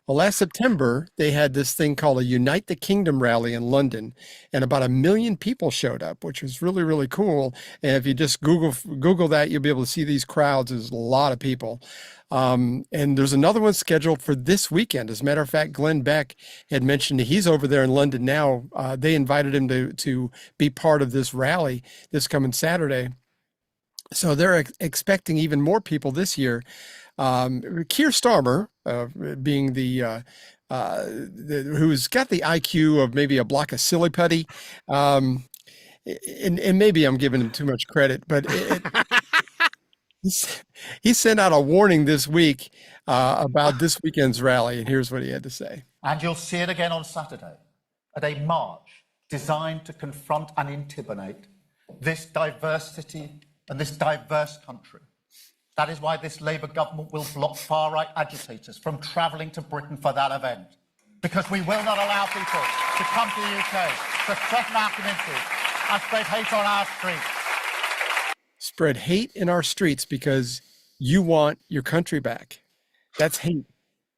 B: Well, last September, they had this thing called a Unite the Kingdom rally in London, and about 1 million people showed up, which was really, really cool. And if you just Google that, you'll be able to see these crowds. There's a lot of people. And there's another one scheduled for this weekend. As a matter of fact, Glenn Beck had mentioned he's over there in London now. They invited him to be part of this rally this coming Saturday. So they're expecting even more people this year. Keir Starmer, being who's got the IQ of maybe a block of silly putty, and maybe I'm giving him too much credit, but he sent out a warning this week about this weekend's rally, and here's what he had to say.
K: And you'll see it again on Saturday at a march designed to confront and intimidate this diversity and this diverse country That is why this Labour government will block far-right agitators from travelling to Britain for that event. Because we will not allow people to come to the UK, to threaten our communities, and spread hate on our streets.
B: Spread hate in our streets because you want your country back. That's hate.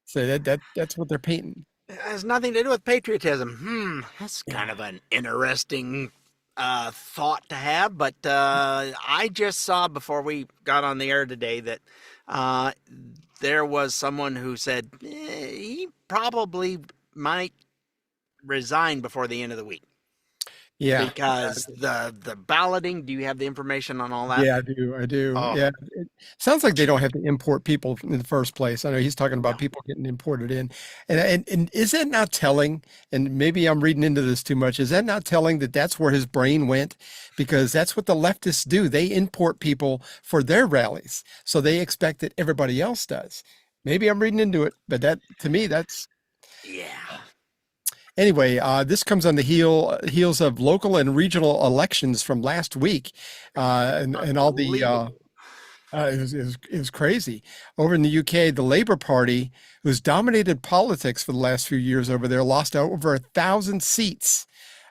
B: So that's what they're painting.
A: It has nothing to do with patriotism. That's kind of an interesting thought to have, but I just saw before we got on the air today that there was someone who said he probably might resign before the end of the week.
B: Yeah.
A: Because the balloting, do you have the information on all that?
B: Yeah, I do. Oh. Yeah. It sounds like they don't have to import people in the first place. I know he's talking about people getting imported in. And is that not telling, and maybe I'm reading into this too much, is that not telling that that's where his brain went? Because that's what the leftists do. They import people for their rallies. So they expect that everybody else does. Maybe I'm reading into it, but that, to me, that's...
A: Yeah.
B: Anyway, this comes on the heels of local and regional elections from last week, and all the it was crazy. Over in the UK, the Labour Party, who's dominated politics for the last few years over there, lost over 1,000 seats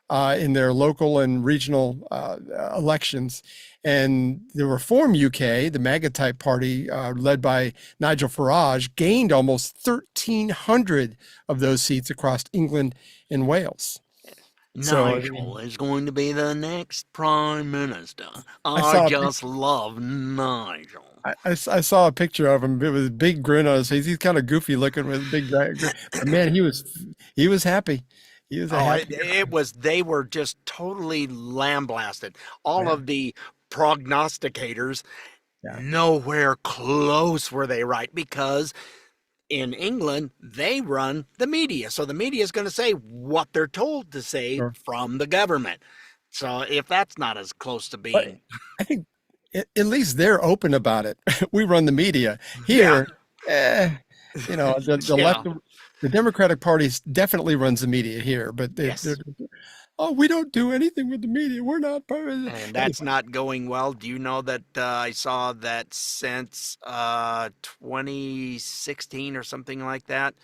B: in their local and regional elections. And the Reform UK, the MAGA type party led by Nigel Farage, gained almost 1,300 of those seats across England and Wales.
A: Nigel is going to be the next prime minister. I just love Nigel.
B: I saw a picture of him. It was a big grin on his face. He's kind of goofy looking with a big grin. But man, he was happy. He was happy.
A: They were just totally lambasted. All of the prognosticators, nowhere close were they right, because in England they run the media, so the media is going to say what they're told to say from the government. So if that's not as close to being, but
B: I think at least they're open about it. We run the media here. You know, the left, the Democratic Party definitely runs the media here, but they're we don't do anything with the media. We're not part of it.
A: And that's not going well. Do you know that I saw that since 2016 or something like that?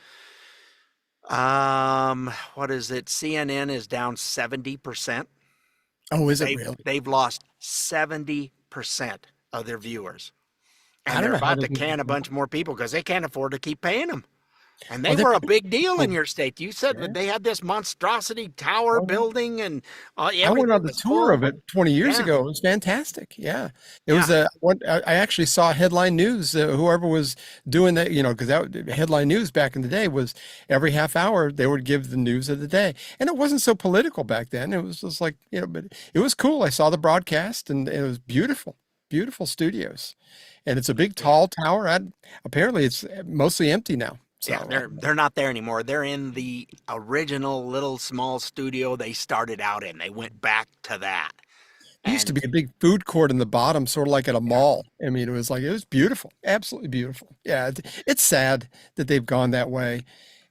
A: What is it? CNN is down 70%.
B: Oh, is it really?
A: They've lost 70% of their viewers. And they're about to can a bunch more people because they can't afford to keep paying them. And they were a big deal in your state. You said that they had this monstrosity tower building, and
B: I went on the tour of it 20 years ago. It was fantastic. Yeah, it was I actually saw headline news. Whoever was doing that, you know, because that headline news back in the day was every half hour they would give the news of the day, and it wasn't so political back then. It was just like, you know, but it was cool. I saw the broadcast, and it was beautiful, beautiful studios, and it's a big tall tower. Apparently, it's mostly empty now. So,
A: yeah, they're not there anymore. They're in the original little small studio they started out in. They went back to that.
B: It used to be a big food court in the bottom, sort of like at a mall. I mean, it was beautiful, absolutely beautiful. Yeah, it's sad that they've gone that way.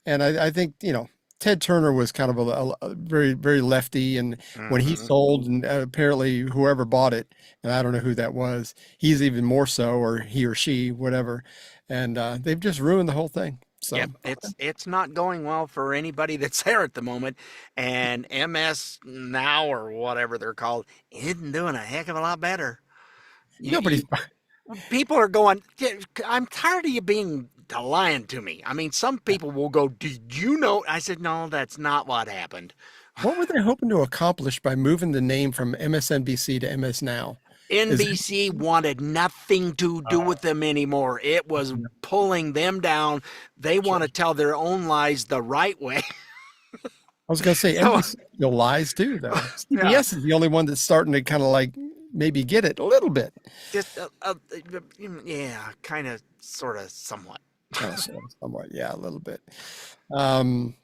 B: And I think, you know, Ted Turner was kind of a very, very lefty. And when he sold, and apparently whoever bought it, and I don't know who that was, he's even more so, or he or she, whatever. And they've just ruined the whole thing. So
A: it's not going well for anybody that's there at the moment, and MS Now, or whatever they're called, isn't doing a heck of a lot better. People are going, I'm tired of you being lying to me. I mean, some people will go, did you know? I said, no, that's not what happened.
B: What were they hoping to accomplish by moving the name from MSNBC to MS Now?
A: NBC wanted nothing to do with them anymore. It was pulling them down. They want to tell their own lies the right way.
B: I was going to say, NBC still lies too, though. CBS is the only one that's starting to kind of like maybe get it a little bit.
A: Just, kind of, sort of, somewhat.
B: Somewhat, yeah, a little bit.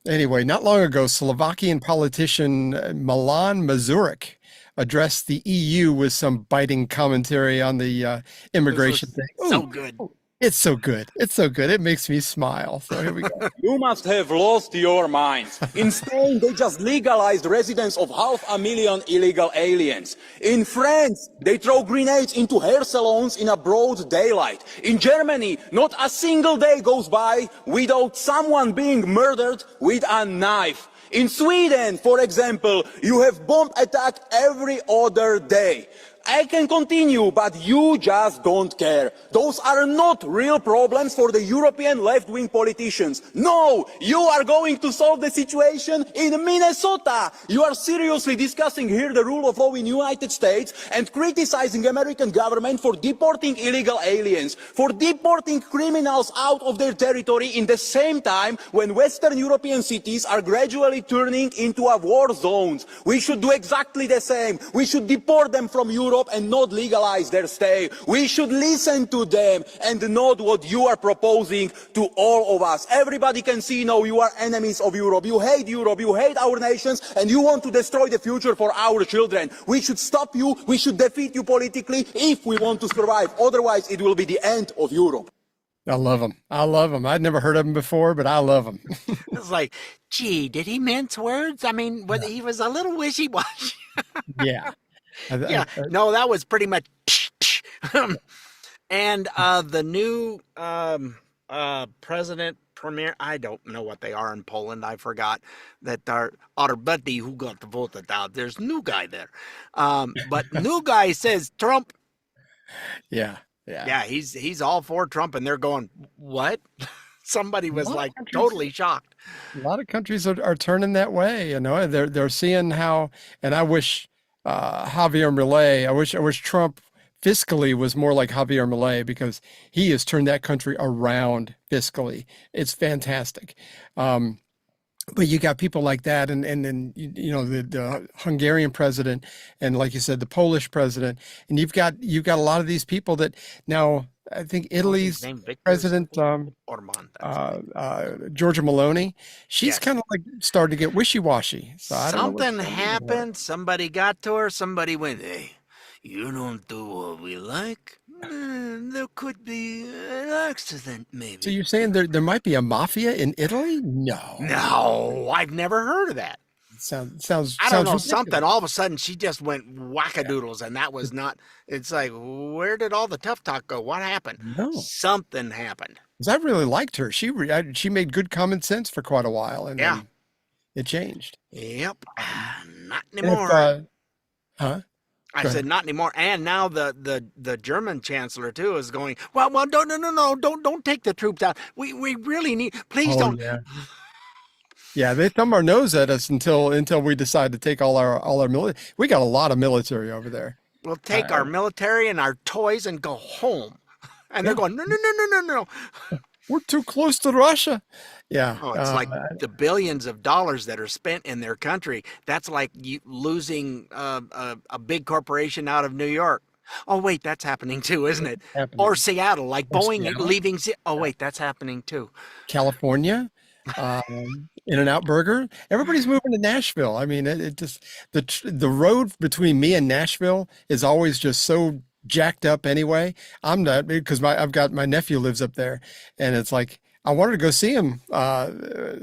B: Anyway, not long ago, Slovakian politician Milan Mazurek addressed the EU with some biting commentary on the immigration thing.
A: So good.
B: It's so good. It's so good. It makes me smile. So here we go.
L: You must have lost your minds. In Spain, they just legalized residence of 500,000 illegal aliens. In France, they throw grenades into hair salons in a broad daylight. In Germany, not a single day goes by without someone being murdered with a knife. In Sweden, for example, you have bomb attack every other day. I can continue, but you just don't care. Those are not real problems for the European left-wing politicians. No, you are going to solve the situation in Minnesota. You are seriously discussing here the rule of law in the United States and criticizing American government for deporting illegal aliens, for deporting criminals out of their territory in the same time when Western European cities are gradually turning into war zones. We should do exactly the same. We should deport them from Europe and not legalize their stay. We should listen to them and not what you are proposing to all of us. Everybody can see now you are enemies of Europe. You hate our nations, and you want to destroy the future for our children. We should stop you. We should defeat you politically if we want to survive. Otherwise, it will be the end of Europe.
B: I love him. I love him. I'd never heard of him before, but I love him.
A: It's like, gee, did he mince words? I mean, he was a little wishy-washy.
B: Yeah.
A: Yeah, no, that was pretty much. And the new premier, I don't know what they are in Poland. I forgot that our buddy who got voted out. There's new guy there, but new guy says Trump.
B: Yeah.
A: He's all for Trump, and they're going, what? Somebody was like totally shocked.
B: A lot of countries are turning that way. You know, they're seeing how, and I wish. Javier Milei. I wish Trump fiscally was more like Javier Milei, because he has turned that country around fiscally. It's fantastic. But you got people like that, and then the Hungarian president, and like you said, the Polish president, and you've got a lot of these people that now. I think Italy's president, Giorgia Meloni, she's kind of like started to get wishy-washy. So
A: something happened. Somebody got to her. Somebody went, hey, you don't do what we like. There could be an accident, maybe.
B: So you're saying there might be a mafia in Italy? No,
A: I've never heard of that.
B: Sounds
A: I don't know,
B: ridiculous.
A: something. All of a sudden, she just went wackadoodles, and that was not. It's like, where did all the tough talk go? What happened?
B: No.
A: Something happened.
B: Because I really liked her. She made good common sense for quite a while, and then it changed.
A: Yep, not anymore.
B: Huh?
A: I said not anymore. And now the German chancellor too is going. Well, no, don't take the troops out. We really need. Please don't.
B: Yeah. Yeah, they thumb our nose at us until we decide to take all our military. We got a lot of military over there.
A: We'll take our military and our toys and go home. And they're going, no.
B: We're too close to Russia. Yeah.
A: Oh, it's like the billions of dollars that are spent in their country. That's like losing a big corporation out of New York. Oh, wait, that's happening too, isn't it? Or Seattle, like Boeing leaving. Oh, wait, that's happening too.
B: California. In-N-Out Burger. Everybody's moving to Nashville. I mean, it just the road between me and Nashville is always just so jacked up anyway. I'm not, because I've got my nephew lives up there, and it's like I wanted to go see him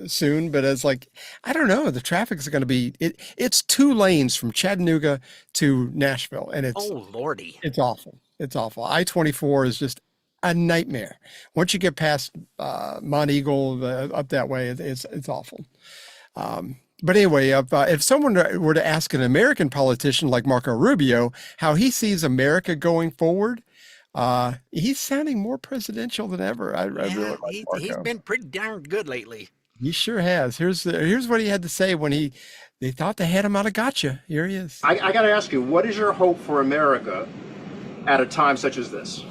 B: soon, but it's like I don't know. The traffic is going to be it's 2 lanes from Chattanooga to Nashville, and it's
A: Lordy,
B: it's awful. It's awful. I-24 is just a nightmare. Once you get past Mont Eagle up that way, it's awful. But anyway, if someone were to ask an American politician like Marco Rubio how he sees America going forward, he's sounding more presidential than ever. I really like Marco.
A: He's been pretty darn good lately.
B: He sure has. Here's what he had to say when they thought they had him out of gotcha. Here he is.
M: I got to ask you, what is your hope for America at a time such as this?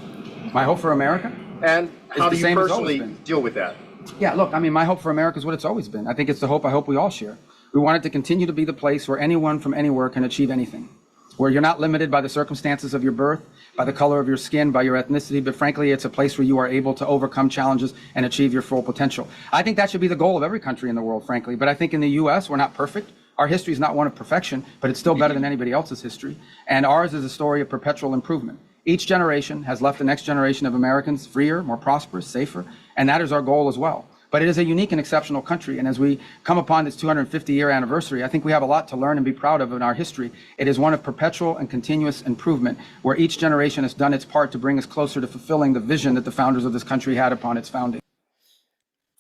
N: My hope for America?
M: And how do you personally deal with that?
N: Yeah, look, I mean, my hope for America is what it's always been. I think it's the hope I hope we all share. We want it to continue to be the place where anyone from anywhere can achieve anything, where you're not limited by the circumstances of your birth, by the color of your skin, by your ethnicity, but frankly, it's a place where you are able to overcome challenges and achieve your full potential. I think that should be the goal of every country in the world, frankly, but I think in the U.S., we're not perfect. Our history is not one of perfection, but it's still better than anybody else's history, and ours is a story of perpetual improvement. Each generation has left the next generation of Americans freer, more prosperous, safer, and that is our goal as well. But it is a unique and exceptional country, and as we come upon this 250-year anniversary, I think we have a lot to learn and be proud of in our history. It is one of perpetual and continuous improvement, where each generation has done its part to bring us closer to fulfilling the vision that the founders of this country had upon its founding.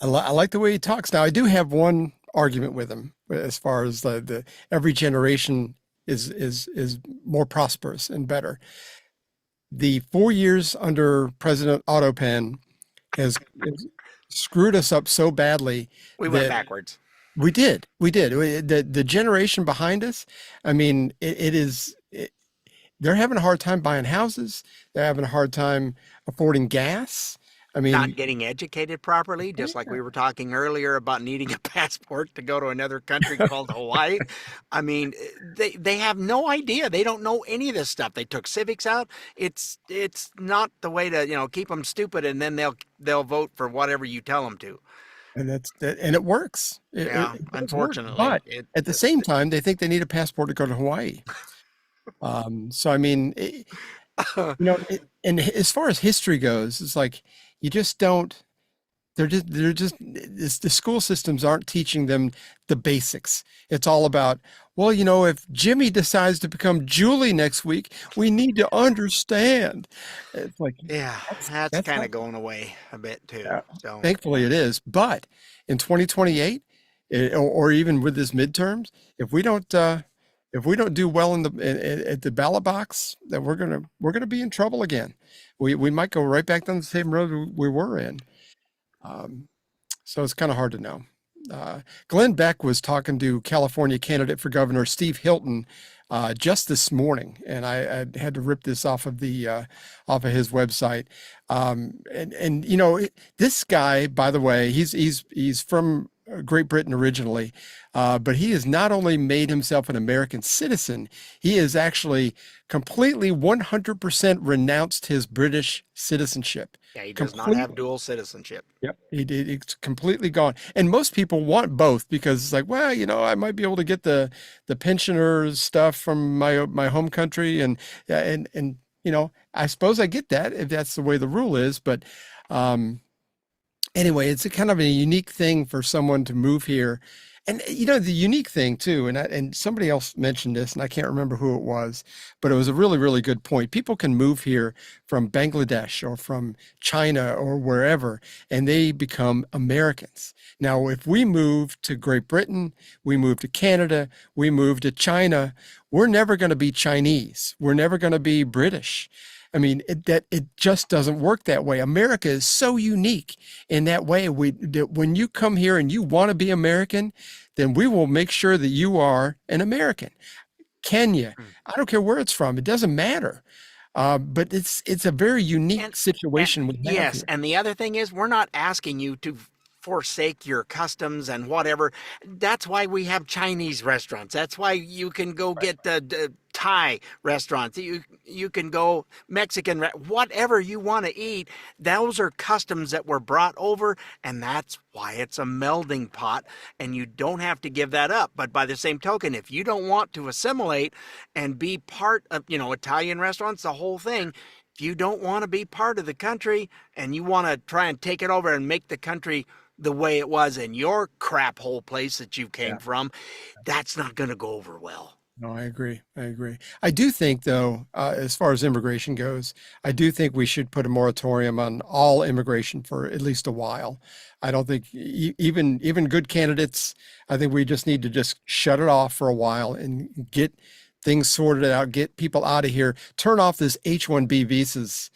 B: I like the way he talks. Now, I do have one argument with him as far as the every generation is more prosperous and better. The 4 years under President Otto Penn has screwed us up so badly.
A: We went backwards.
B: We did. The generation behind us, I mean, they're having a hard time buying houses. They're having a hard time affording gas. I mean,
A: not getting educated properly, just like we were talking earlier about needing a passport to go to another country called Hawaii. I mean, they have no idea. They don't know any of this stuff. They took civics out. It's not the way to, keep them stupid, and then they'll vote for whatever you tell them to.
B: And and it works.
A: Unfortunately.
B: But at the same time, they think they need a passport to go to Hawaii. So I mean, and as far as history goes, it's like, you just don't, the school systems aren't teaching them the basics. It's all about, well, if Jimmy decides to become Julie next week, we need to understand. It's like,
A: that's kind of going away a bit too.
B: Yeah.
A: So
B: Thankfully it is. But in 2028, or even with this midterms, if we don't do well at the ballot box, then we're gonna be in trouble again. We might go right back down the same road we were in. So it's kind of hard to know. Glenn Beck was talking to California candidate for governor Steve Hilton just this morning, and I had to rip this off of his website. This guy, by the way, he's from Great Britain originally, but he has not only made himself an American citizen, he has actually completely 100% renounced his British citizenship.
A: Yeah, he does not have dual citizenship.
B: Yep, it's completely gone. And most people want both because it's like, well, I might be able to get the pensioner stuff from my home country, and I suppose I get that if that's the way the rule is, but anyway, it's a kind of a unique thing for someone to move here. And, the unique thing too, and somebody else mentioned this, and I can't remember who it was, but it was a really, really good point. People can move here from Bangladesh or from China or wherever, and they become Americans. Now, if we move to Great Britain, we move to Canada, we move to China, we're never going to be Chinese. We're never going to be British. I mean, it just doesn't work that way. America is so unique in that way. When you come here and you want to be American, then we will make sure that you are an American. Kenya, I don't care where it's from. It doesn't matter. But it's a very unique situation.
A: Yes, and the other thing is, we're not asking you to forsake your customs and whatever. That's why we have Chinese restaurants. That's why you can go get the Thai restaurants. You can go Mexican, whatever you want to eat. Those are customs that were brought over, and that's why it's a melding pot, and you don't have to give that up. But by the same token, if you don't want to assimilate and be part of, Italian restaurants, the whole thing, if you don't want to be part of the country and you want to try and take it over and make the country the way it was in your crap hole place that you came from, that's not going to go over well.
B: No, I agree. I do think, though, as far as immigration goes, I do think we should put a moratorium on all immigration for at least a while. I don't think even good candidates, I think we just need to just shut it off for a while and get things sorted out, get people out of here, turn off this H-1B visas,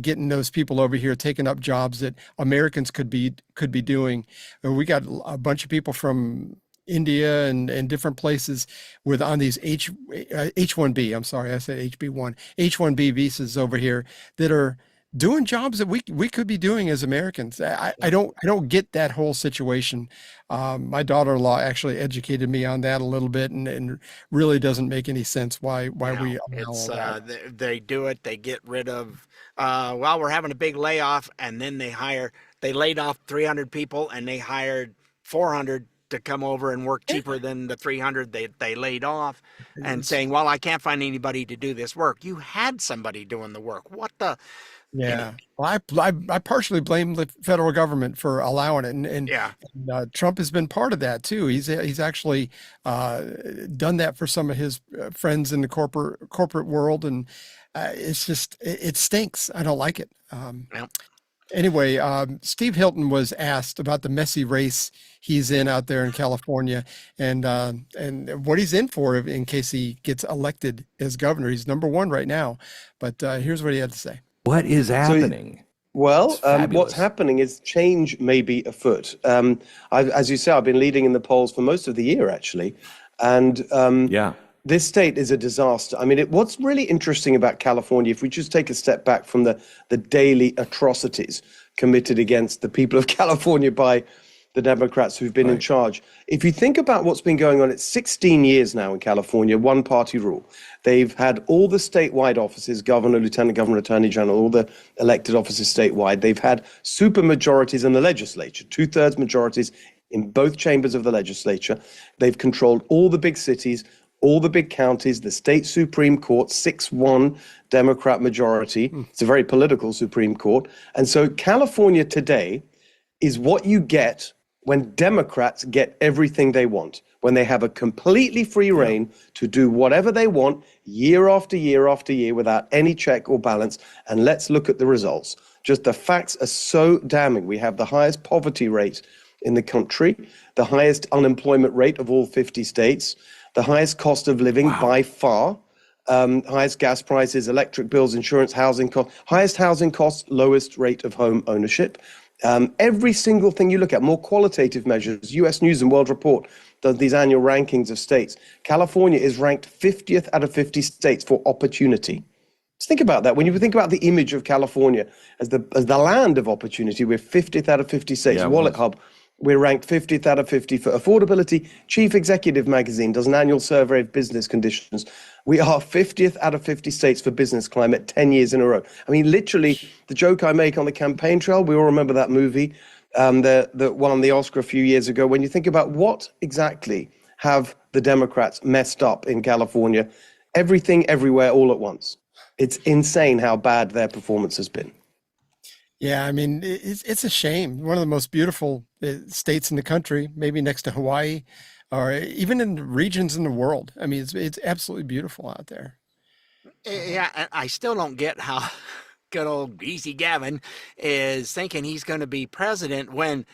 B: getting those people over here taking up jobs that Americans could be doing. We got a bunch of people from India and different places on these H-1B, I'm sorry, I said HB1, H-1B visas over here that are doing jobs that we could be doing as Americans. I don't get that whole situation. My daughter-in-law actually educated me on that a little bit, and really doesn't make any sense why we allow all that.
A: They do it. They get rid of. We're having a big layoff, and then they laid off 300 people, and they hired 400 to come over and work cheaper than the 300 they laid off, and saying, well, I can't find anybody to do this work. You had somebody doing the work. What the?
B: Yeah. Well, I partially blame the federal government for allowing it. And Trump has been part of that too. He's actually done that for some of his friends in the corporate world. And it's just, it stinks. I don't like it. Anyway, Steve Hilton was asked about the messy race he's in out there in California, and what he's in for in case he gets elected as governor. He's number one right now, but here's what he had to say.
O: What is happening? What's happening is change may be afoot. As you say, I've been leading in the polls for most of the year, actually, and this state is a disaster. I mean, what's really interesting about California, if we just take a step back from the daily atrocities committed against the people of California by the Democrats who've been in charge. If you think about what's been going on, it's 16 years now in California, one-party rule. They've had all the statewide offices, governor, lieutenant governor, attorney general, all the elected offices statewide. They've had super majorities in the legislature, 2/3 majorities in both chambers of the legislature. They've controlled all the big cities, all the big counties, the state Supreme Court, 6-1 Democrat majority. It's a very political Supreme Court. And so California today is what you get when Democrats get everything they want, when they have a completely free rein to do whatever they want year after year after year without any check or balance. And let's look at the results. Just the facts are so damning. We have the highest poverty rate in the country, the highest unemployment rate of all 50 states, the highest cost of living by far, highest gas prices, electric bills, insurance, housing costs, highest housing costs, lowest rate of home ownership. Every single thing you look at, more qualitative measures, U.S. News and World Report does these annual rankings of states. California is ranked 50th out of 50 states for opportunity. Just think about that. When you think about the image of California as the land of opportunity, we're 50th out of 50 states. Wallet Hub, we're ranked 50th out of 50 for affordability. Chief Executive Magazine does an annual survey of business conditions. We are 50th out of 50 states for business climate 10 years in a row. I mean, literally, the joke I make on the campaign trail, we all remember that movie that won the Oscar a few years ago. When you think about what exactly have the Democrats messed up in California, everything, everywhere, all at once. It's insane how bad their performance has been.
B: Yeah, I mean, it's a shame. One of the most beautiful states in the country, maybe next to Hawaii, or even in the regions in the world. I mean, it's absolutely beautiful out there.
A: Yeah, I still don't get how good old greasy Gavin is thinking he's going to be president when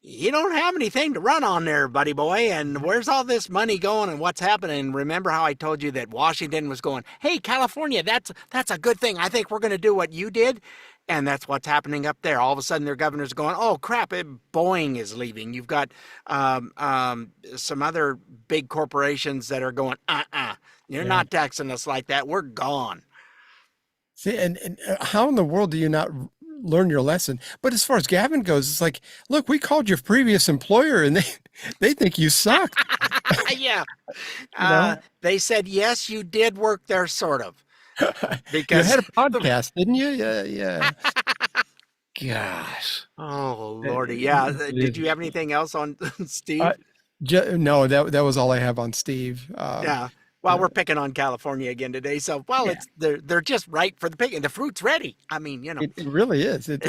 A: you don't have anything to run on there, buddy boy. And where's all this money going and what's happening? Remember how I told you that Washington was going, hey, California, that's a good thing. I think we're going to do what you did. And that's what's happening up there. All of a sudden, their governor's going, oh, crap, Boeing is leaving. You've got some other big corporations that are going, you're not taxing us like that. We're gone.
B: See, and how in the world do you not learn your lesson? But as far as Gavin goes, it's like, look, we called your previous employer and they think you suck.
A: Yeah.
B: You know?
A: They said, yes, you did work there, sort of. Because
B: you had a podcast, didn't you? Yeah. Gosh.
A: Oh, Lordy. Yeah. Did you have anything else on Steve?
B: No, that was all I have on Steve.
A: Yeah. Well, we're picking on California again today. So, they're just right for the picking. The fruit's ready. I mean, you know.
B: It really is. It's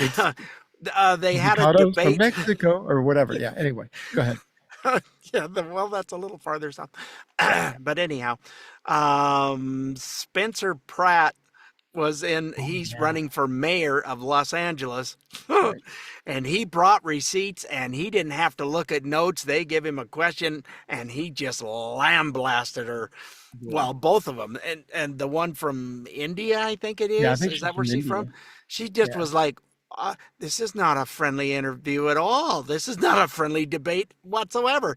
A: they had a debate.
B: From Mexico or whatever. Yeah. Anyway, go ahead.
A: Yeah, well, that's a little farther south. But anyhow, Spencer Pratt he's running for mayor of Los Angeles. And he brought receipts and he didn't have to look at notes. They give him a question and he just lambasted her. Yeah. Well, both of them. And the one from India, I think it is.
B: Yeah, I think
A: is that where she's from? She just was like, this is not a friendly interview at all. This is not a friendly debate whatsoever.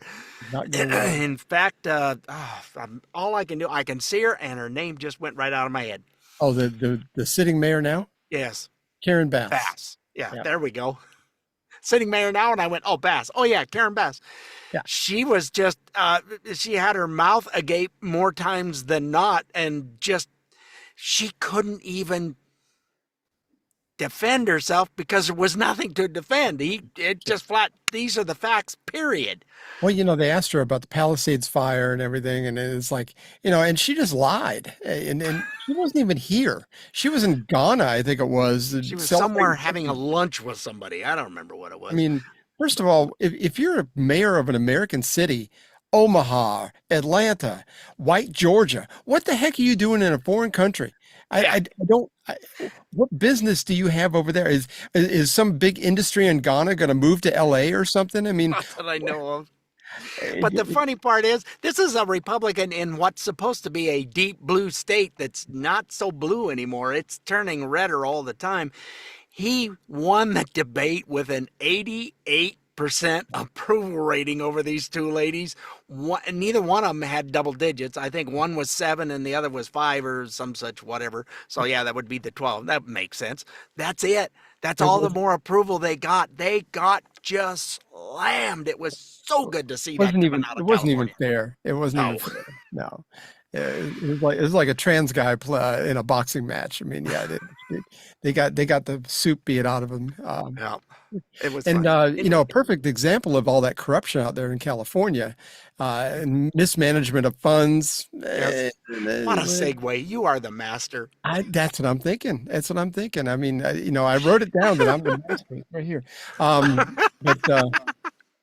A: In fact, all I can do, I can see her and her name just went right out of my head.
B: Oh, the sitting mayor now?
A: Yes.
B: Karen Bass.
A: Bass. Yeah, there we go. Sitting mayor now. And I went, oh, Bass. Oh, yeah, Karen Bass.
B: Yeah.
A: She was just, she had her mouth agape more times than not. And just, she couldn't even defend herself because there was nothing to defend. It just flat, these are the facts, period.
B: Well, they asked her about the Palisades fire and everything, and it's like, and she just lied, and she wasn't even here. She was in Ghana, I think it was.
A: She was somewhere having a lunch with somebody. I don't remember what it was.
B: I mean, first of all, if you're a mayor of an American city, Omaha, Atlanta, White Georgia, what the heck are you doing in a foreign country? What business do you have over there? Is some big industry in Ghana going to move to LA or something? I mean,
A: not that I know of. But the funny part is, this is a Republican in what's supposed to be a deep blue state that's not so blue anymore. It's turning redder all the time. He won the debate with an 88% approval rating over these two ladies. Neither one of them had double digits. I think one was 7 and the other was 5 or some such whatever. So yeah, that would be the 12. That makes sense. That's it. That's all the more approval they got. They got just slammed. It was so good to see that coming out of California.
B: It wasn't even fair. It wasn't even fair. No. It was like a trans guy in a boxing match. I mean, yeah, they got the soup beat out of them.
A: Yeah, it was.
B: And a perfect example of all that corruption out there in California, and mismanagement of funds.
A: Yes. What a segue! You are the master.
B: That's what I'm thinking. That's what I'm thinking. I mean, I wrote it down that I'm the master right here. But.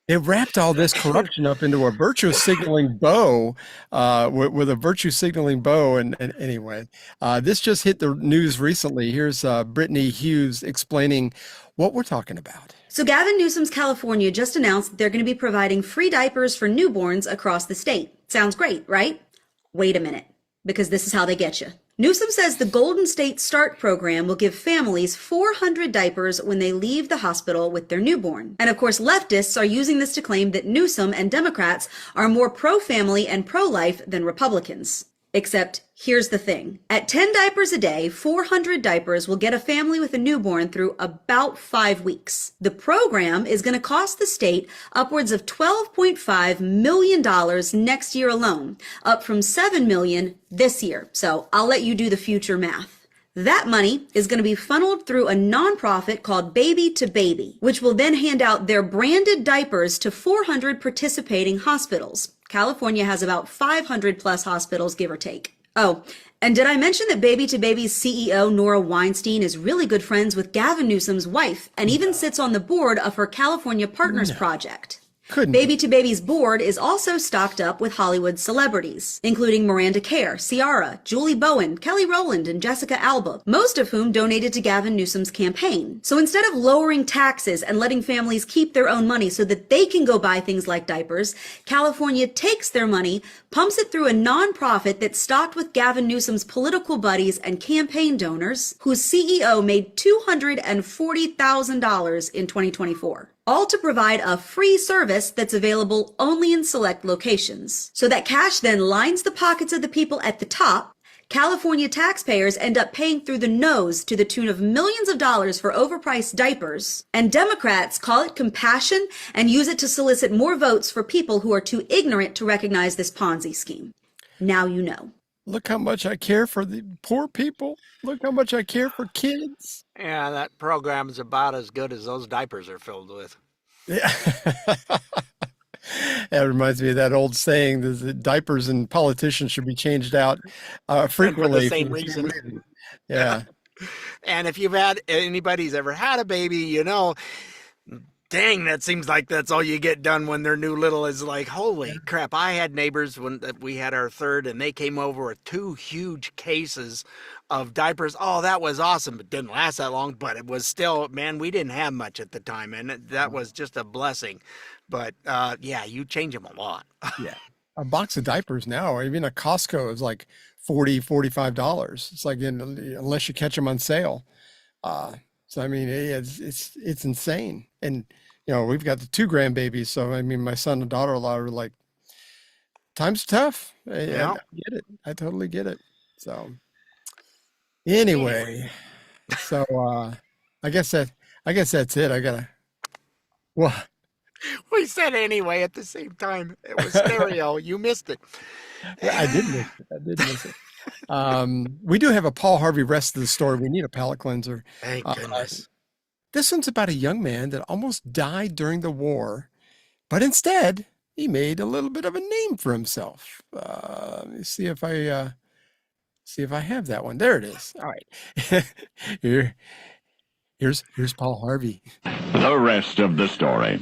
B: It wrapped all this corruption up into a virtue signaling bow, with a virtue signaling bow. And anyway, this just hit the news recently. Here's Britt Hughes explaining what we're talking about.
P: So Gavin Newsom's California just announced that they're going to be providing free diapers for newborns across the state. Sounds great, right? Wait a minute, because this is how they get you. Newsom says the Golden State Start program will give families 400 diapers when they leave the hospital with their newborn. And of course, leftists are using this to claim that Newsom and Democrats are more pro-family and pro-life than Republicans. Except, here's the thing. At 10 diapers a day, 400 diapers will get a family with a newborn through about 5 weeks. The program is going to cost the state upwards of $12.5 million next year alone, up from $7 million this year. So I'll let you do the future math. That money is going to be funneled through a nonprofit called Baby to Baby, which will then hand out their branded diapers to 400 participating hospitals. California has about 500 plus hospitals, give or take. Oh, and did I mention that Baby to Baby's CEO, Nora Weinstein, is really good friends with Gavin Newsom's wife and even sits on the board of her California Partners Project? Baby to Baby's board is also stocked up with Hollywood celebrities, including Miranda Kerr, Ciara, Julie Bowen, Kelly Rowland, and Jessica Alba, most of whom donated to Gavin Newsom's campaign. So instead of lowering taxes and letting families keep their own money so that they can go buy things like diapers, California takes their money, pumps it through a nonprofit that's stocked with Gavin Newsom's political buddies and campaign donors, whose CEO made $240,000 in 2024. All to provide a free service that's available only in select locations. So that cash then lines the pockets of the people at the top. California taxpayers end up paying through the nose to the tune of millions of dollars for overpriced diapers. And Democrats call it compassion and use it to solicit more votes for people who are too ignorant to recognize this Ponzi scheme. Now you know.
B: Look how much I care for the poor people. Look how much I care for kids.
A: Yeah, that program is about as good as those diapers are filled with.
B: Yeah. That reminds me of that old saying that diapers and politicians should be changed out frequently.
A: For the same reason.
B: Yeah.
A: And if anybody's ever had a baby, dang, that seems like that's all you get done when they're new little is like, holy crap. I had neighbors when we had our third and they came over with 2 huge cases of diapers. Oh, that was awesome. It didn't last that long, but it was still, man, we didn't have much at the time. And that was just a blessing. But yeah, you change them a lot.
B: Yeah. A box of diapers now, or even a Costco is like $40, $45. It's like, unless you catch them on sale. So, I mean, it's insane. And, we've got the 2 grandbabies. So, I mean, my son and daughter-in-law are like, time's tough.
A: Yeah.
B: I get it. I totally get it. So, anyway, I guess that's it. What?
A: We said anyway at the same time. It was stereo. You missed it.
B: I did miss it. We do have a Paul Harvey rest of the story. We need a palate cleanser.
A: Thank goodness.
B: This one's about a young man that almost died during the war, but instead he made a little bit of a name for himself. Let me see if I have that one. There it is. All right. Here's Paul Harvey.
Q: The rest of the story.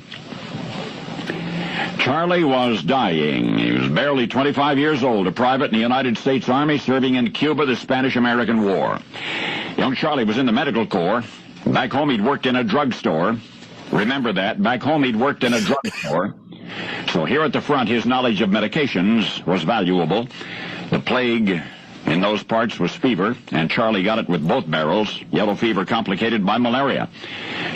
Q: Charlie was dying. He was barely 25 years old, a private in the United States Army serving in Cuba, the Spanish-American War. Young Charlie was in the medical corps. Back home, he'd worked in a drugstore. Remember that. Back home, he'd worked in a drugstore. So here at the front, his knowledge of medications was valuable. The plague in those parts was fever, and Charlie got it with both barrels, yellow fever complicated by malaria.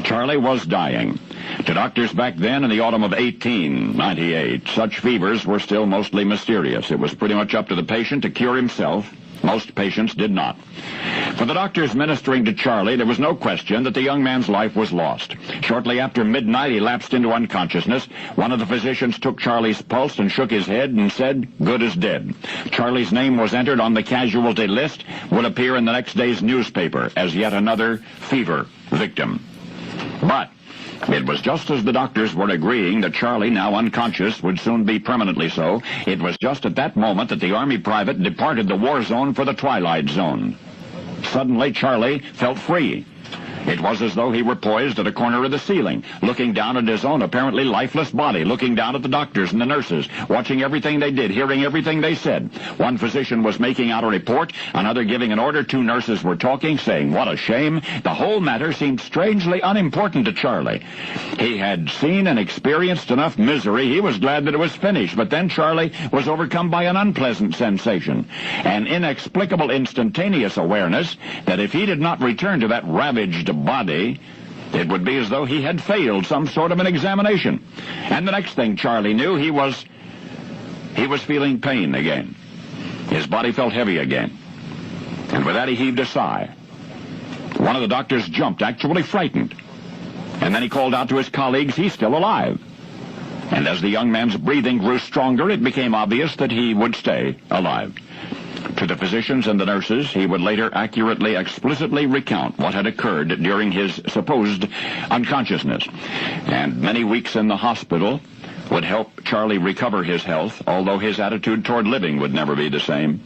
Q: Charlie was dying. To doctors back then in the autumn of 1898, such fevers were still mostly mysterious. It was pretty much up to the patient to cure himself. Most patients did not. For the doctors ministering to Charlie, there was no question that the young man's life was lost. Shortly after midnight, he lapsed into unconsciousness. One of the physicians took Charlie's pulse and shook his head and said, "Good as dead." Charlie's name was entered on the casualty list, would appear in the next day's newspaper as yet another fever victim. But it was just as the doctors were agreeing that Charlie, now unconscious, would soon be permanently so. It was just at that moment that the Army private departed the war zone for the twilight zone. Suddenly, Charlie felt free. It was as though he were poised at a corner of the ceiling, looking down at his own apparently lifeless body, looking down at the doctors and the nurses, watching everything they did, hearing everything they said. One physician was making out a report, another giving an order, two nurses were talking, saying, "What a shame." The whole matter seemed strangely unimportant to Charlie. He had seen and experienced enough misery. He was glad that it was finished, but then Charlie was overcome by an unpleasant sensation, an inexplicable instantaneous awareness that if he did not return to that ravaged body, it would be as though he had failed some sort of an examination. And the next thing Charlie knew, he was feeling pain again. His body felt heavy again. And with that, he heaved a sigh. One of the doctors jumped, actually frightened. And then he called out to his colleagues, "He's still alive." And as the young man's breathing grew stronger, it became obvious that he would stay alive. To the physicians and the nurses, he would later accurately, explicitly recount what had occurred during his supposed unconsciousness. And many weeks in the hospital would help Charlie recover his health, although his attitude toward living would never be the same.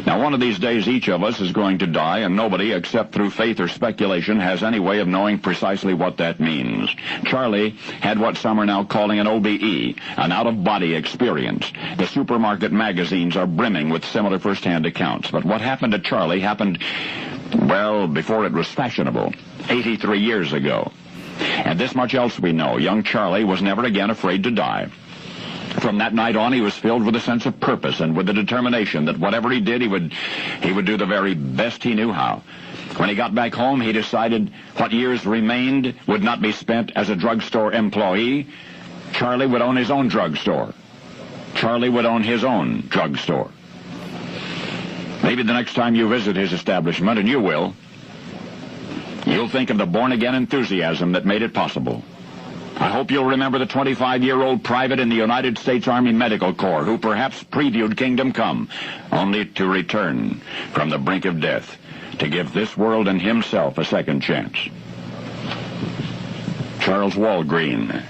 Q: Now, one of these days, each of us is going to die, and nobody, except through faith or speculation, has any way of knowing precisely what that means. Charlie had what some are now calling an OBE, an out-of-body experience. The supermarket magazines are brimming with similar first-hand accounts. But what happened to Charlie happened, well, before it was fashionable, 83 years ago. And this much else we know. Young Charlie was never again afraid to die. From that night on, he was filled with a sense of purpose and with the determination that whatever he did, he would do the very best he knew how. When he got back home, he decided what years remained would not be spent as a drugstore employee. Charlie would own his own drugstore. Charlie would own his own drugstore. Maybe the next time you visit his establishment, and you will, you'll think of the born-again enthusiasm that made it possible. I hope you'll remember the 25-year-old private in the United States Army Medical Corps who perhaps previewed Kingdom Come, only to return from the brink of death to give this world and himself a second chance. Charles Walgreen.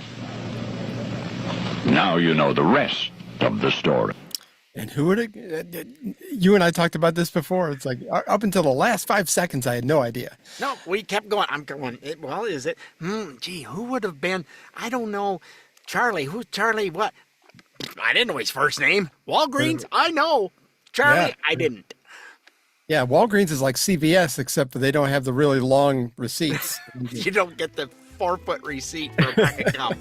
Q: Now you know the rest of the story.
B: And who would it? You and I talked about this before. It's like up until the last 5 seconds, I had no idea.
A: No, we kept going. I'm going, well, is it? Gee, who would have been? I don't know. Charlie, who's Charlie? What? I didn't know his first name. Walgreens, I know. Charlie, yeah. I didn't.
B: Yeah, Walgreens is like CVS, except that they don't have the really long receipts.
A: You don't get the 4-foot receipt for a pack of gum.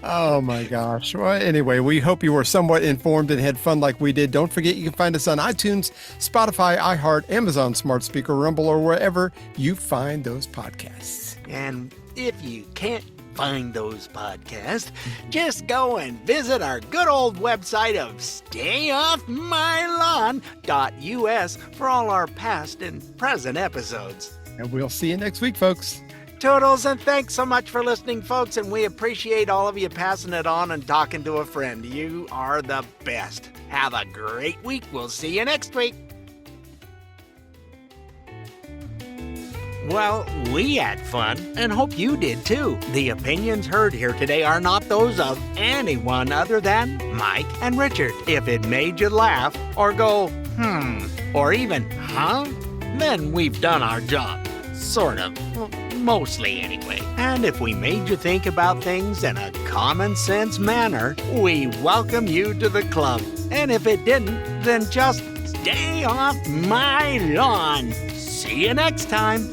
B: Oh my gosh. Well, anyway, we hope you were somewhat informed and had fun like we did. Don't forget you can find us on iTunes, Spotify, iHeart, Amazon Smart Speaker, Rumble, or wherever you find those podcasts.
A: And if you can't find those podcasts, just go and visit our good old website of StayOffMyLawn.us for all our past and present episodes.
B: And we'll see you next week, folks.
A: Toodles, and thanks so much for listening, folks, and we appreciate all of you passing it on and talking to a friend. You are the best. Have a great week. We'll see you next week. Well, we had fun, and hope you did too. The opinions heard here today are not those of anyone other than Mike and Richard. If it made you laugh, or go, or even, then we've done our job. Sort of. Well, mostly anyway. And if we made you think about things in a common sense manner, we welcome you to the club. And if it didn't, then just stay off my lawn. See you next time.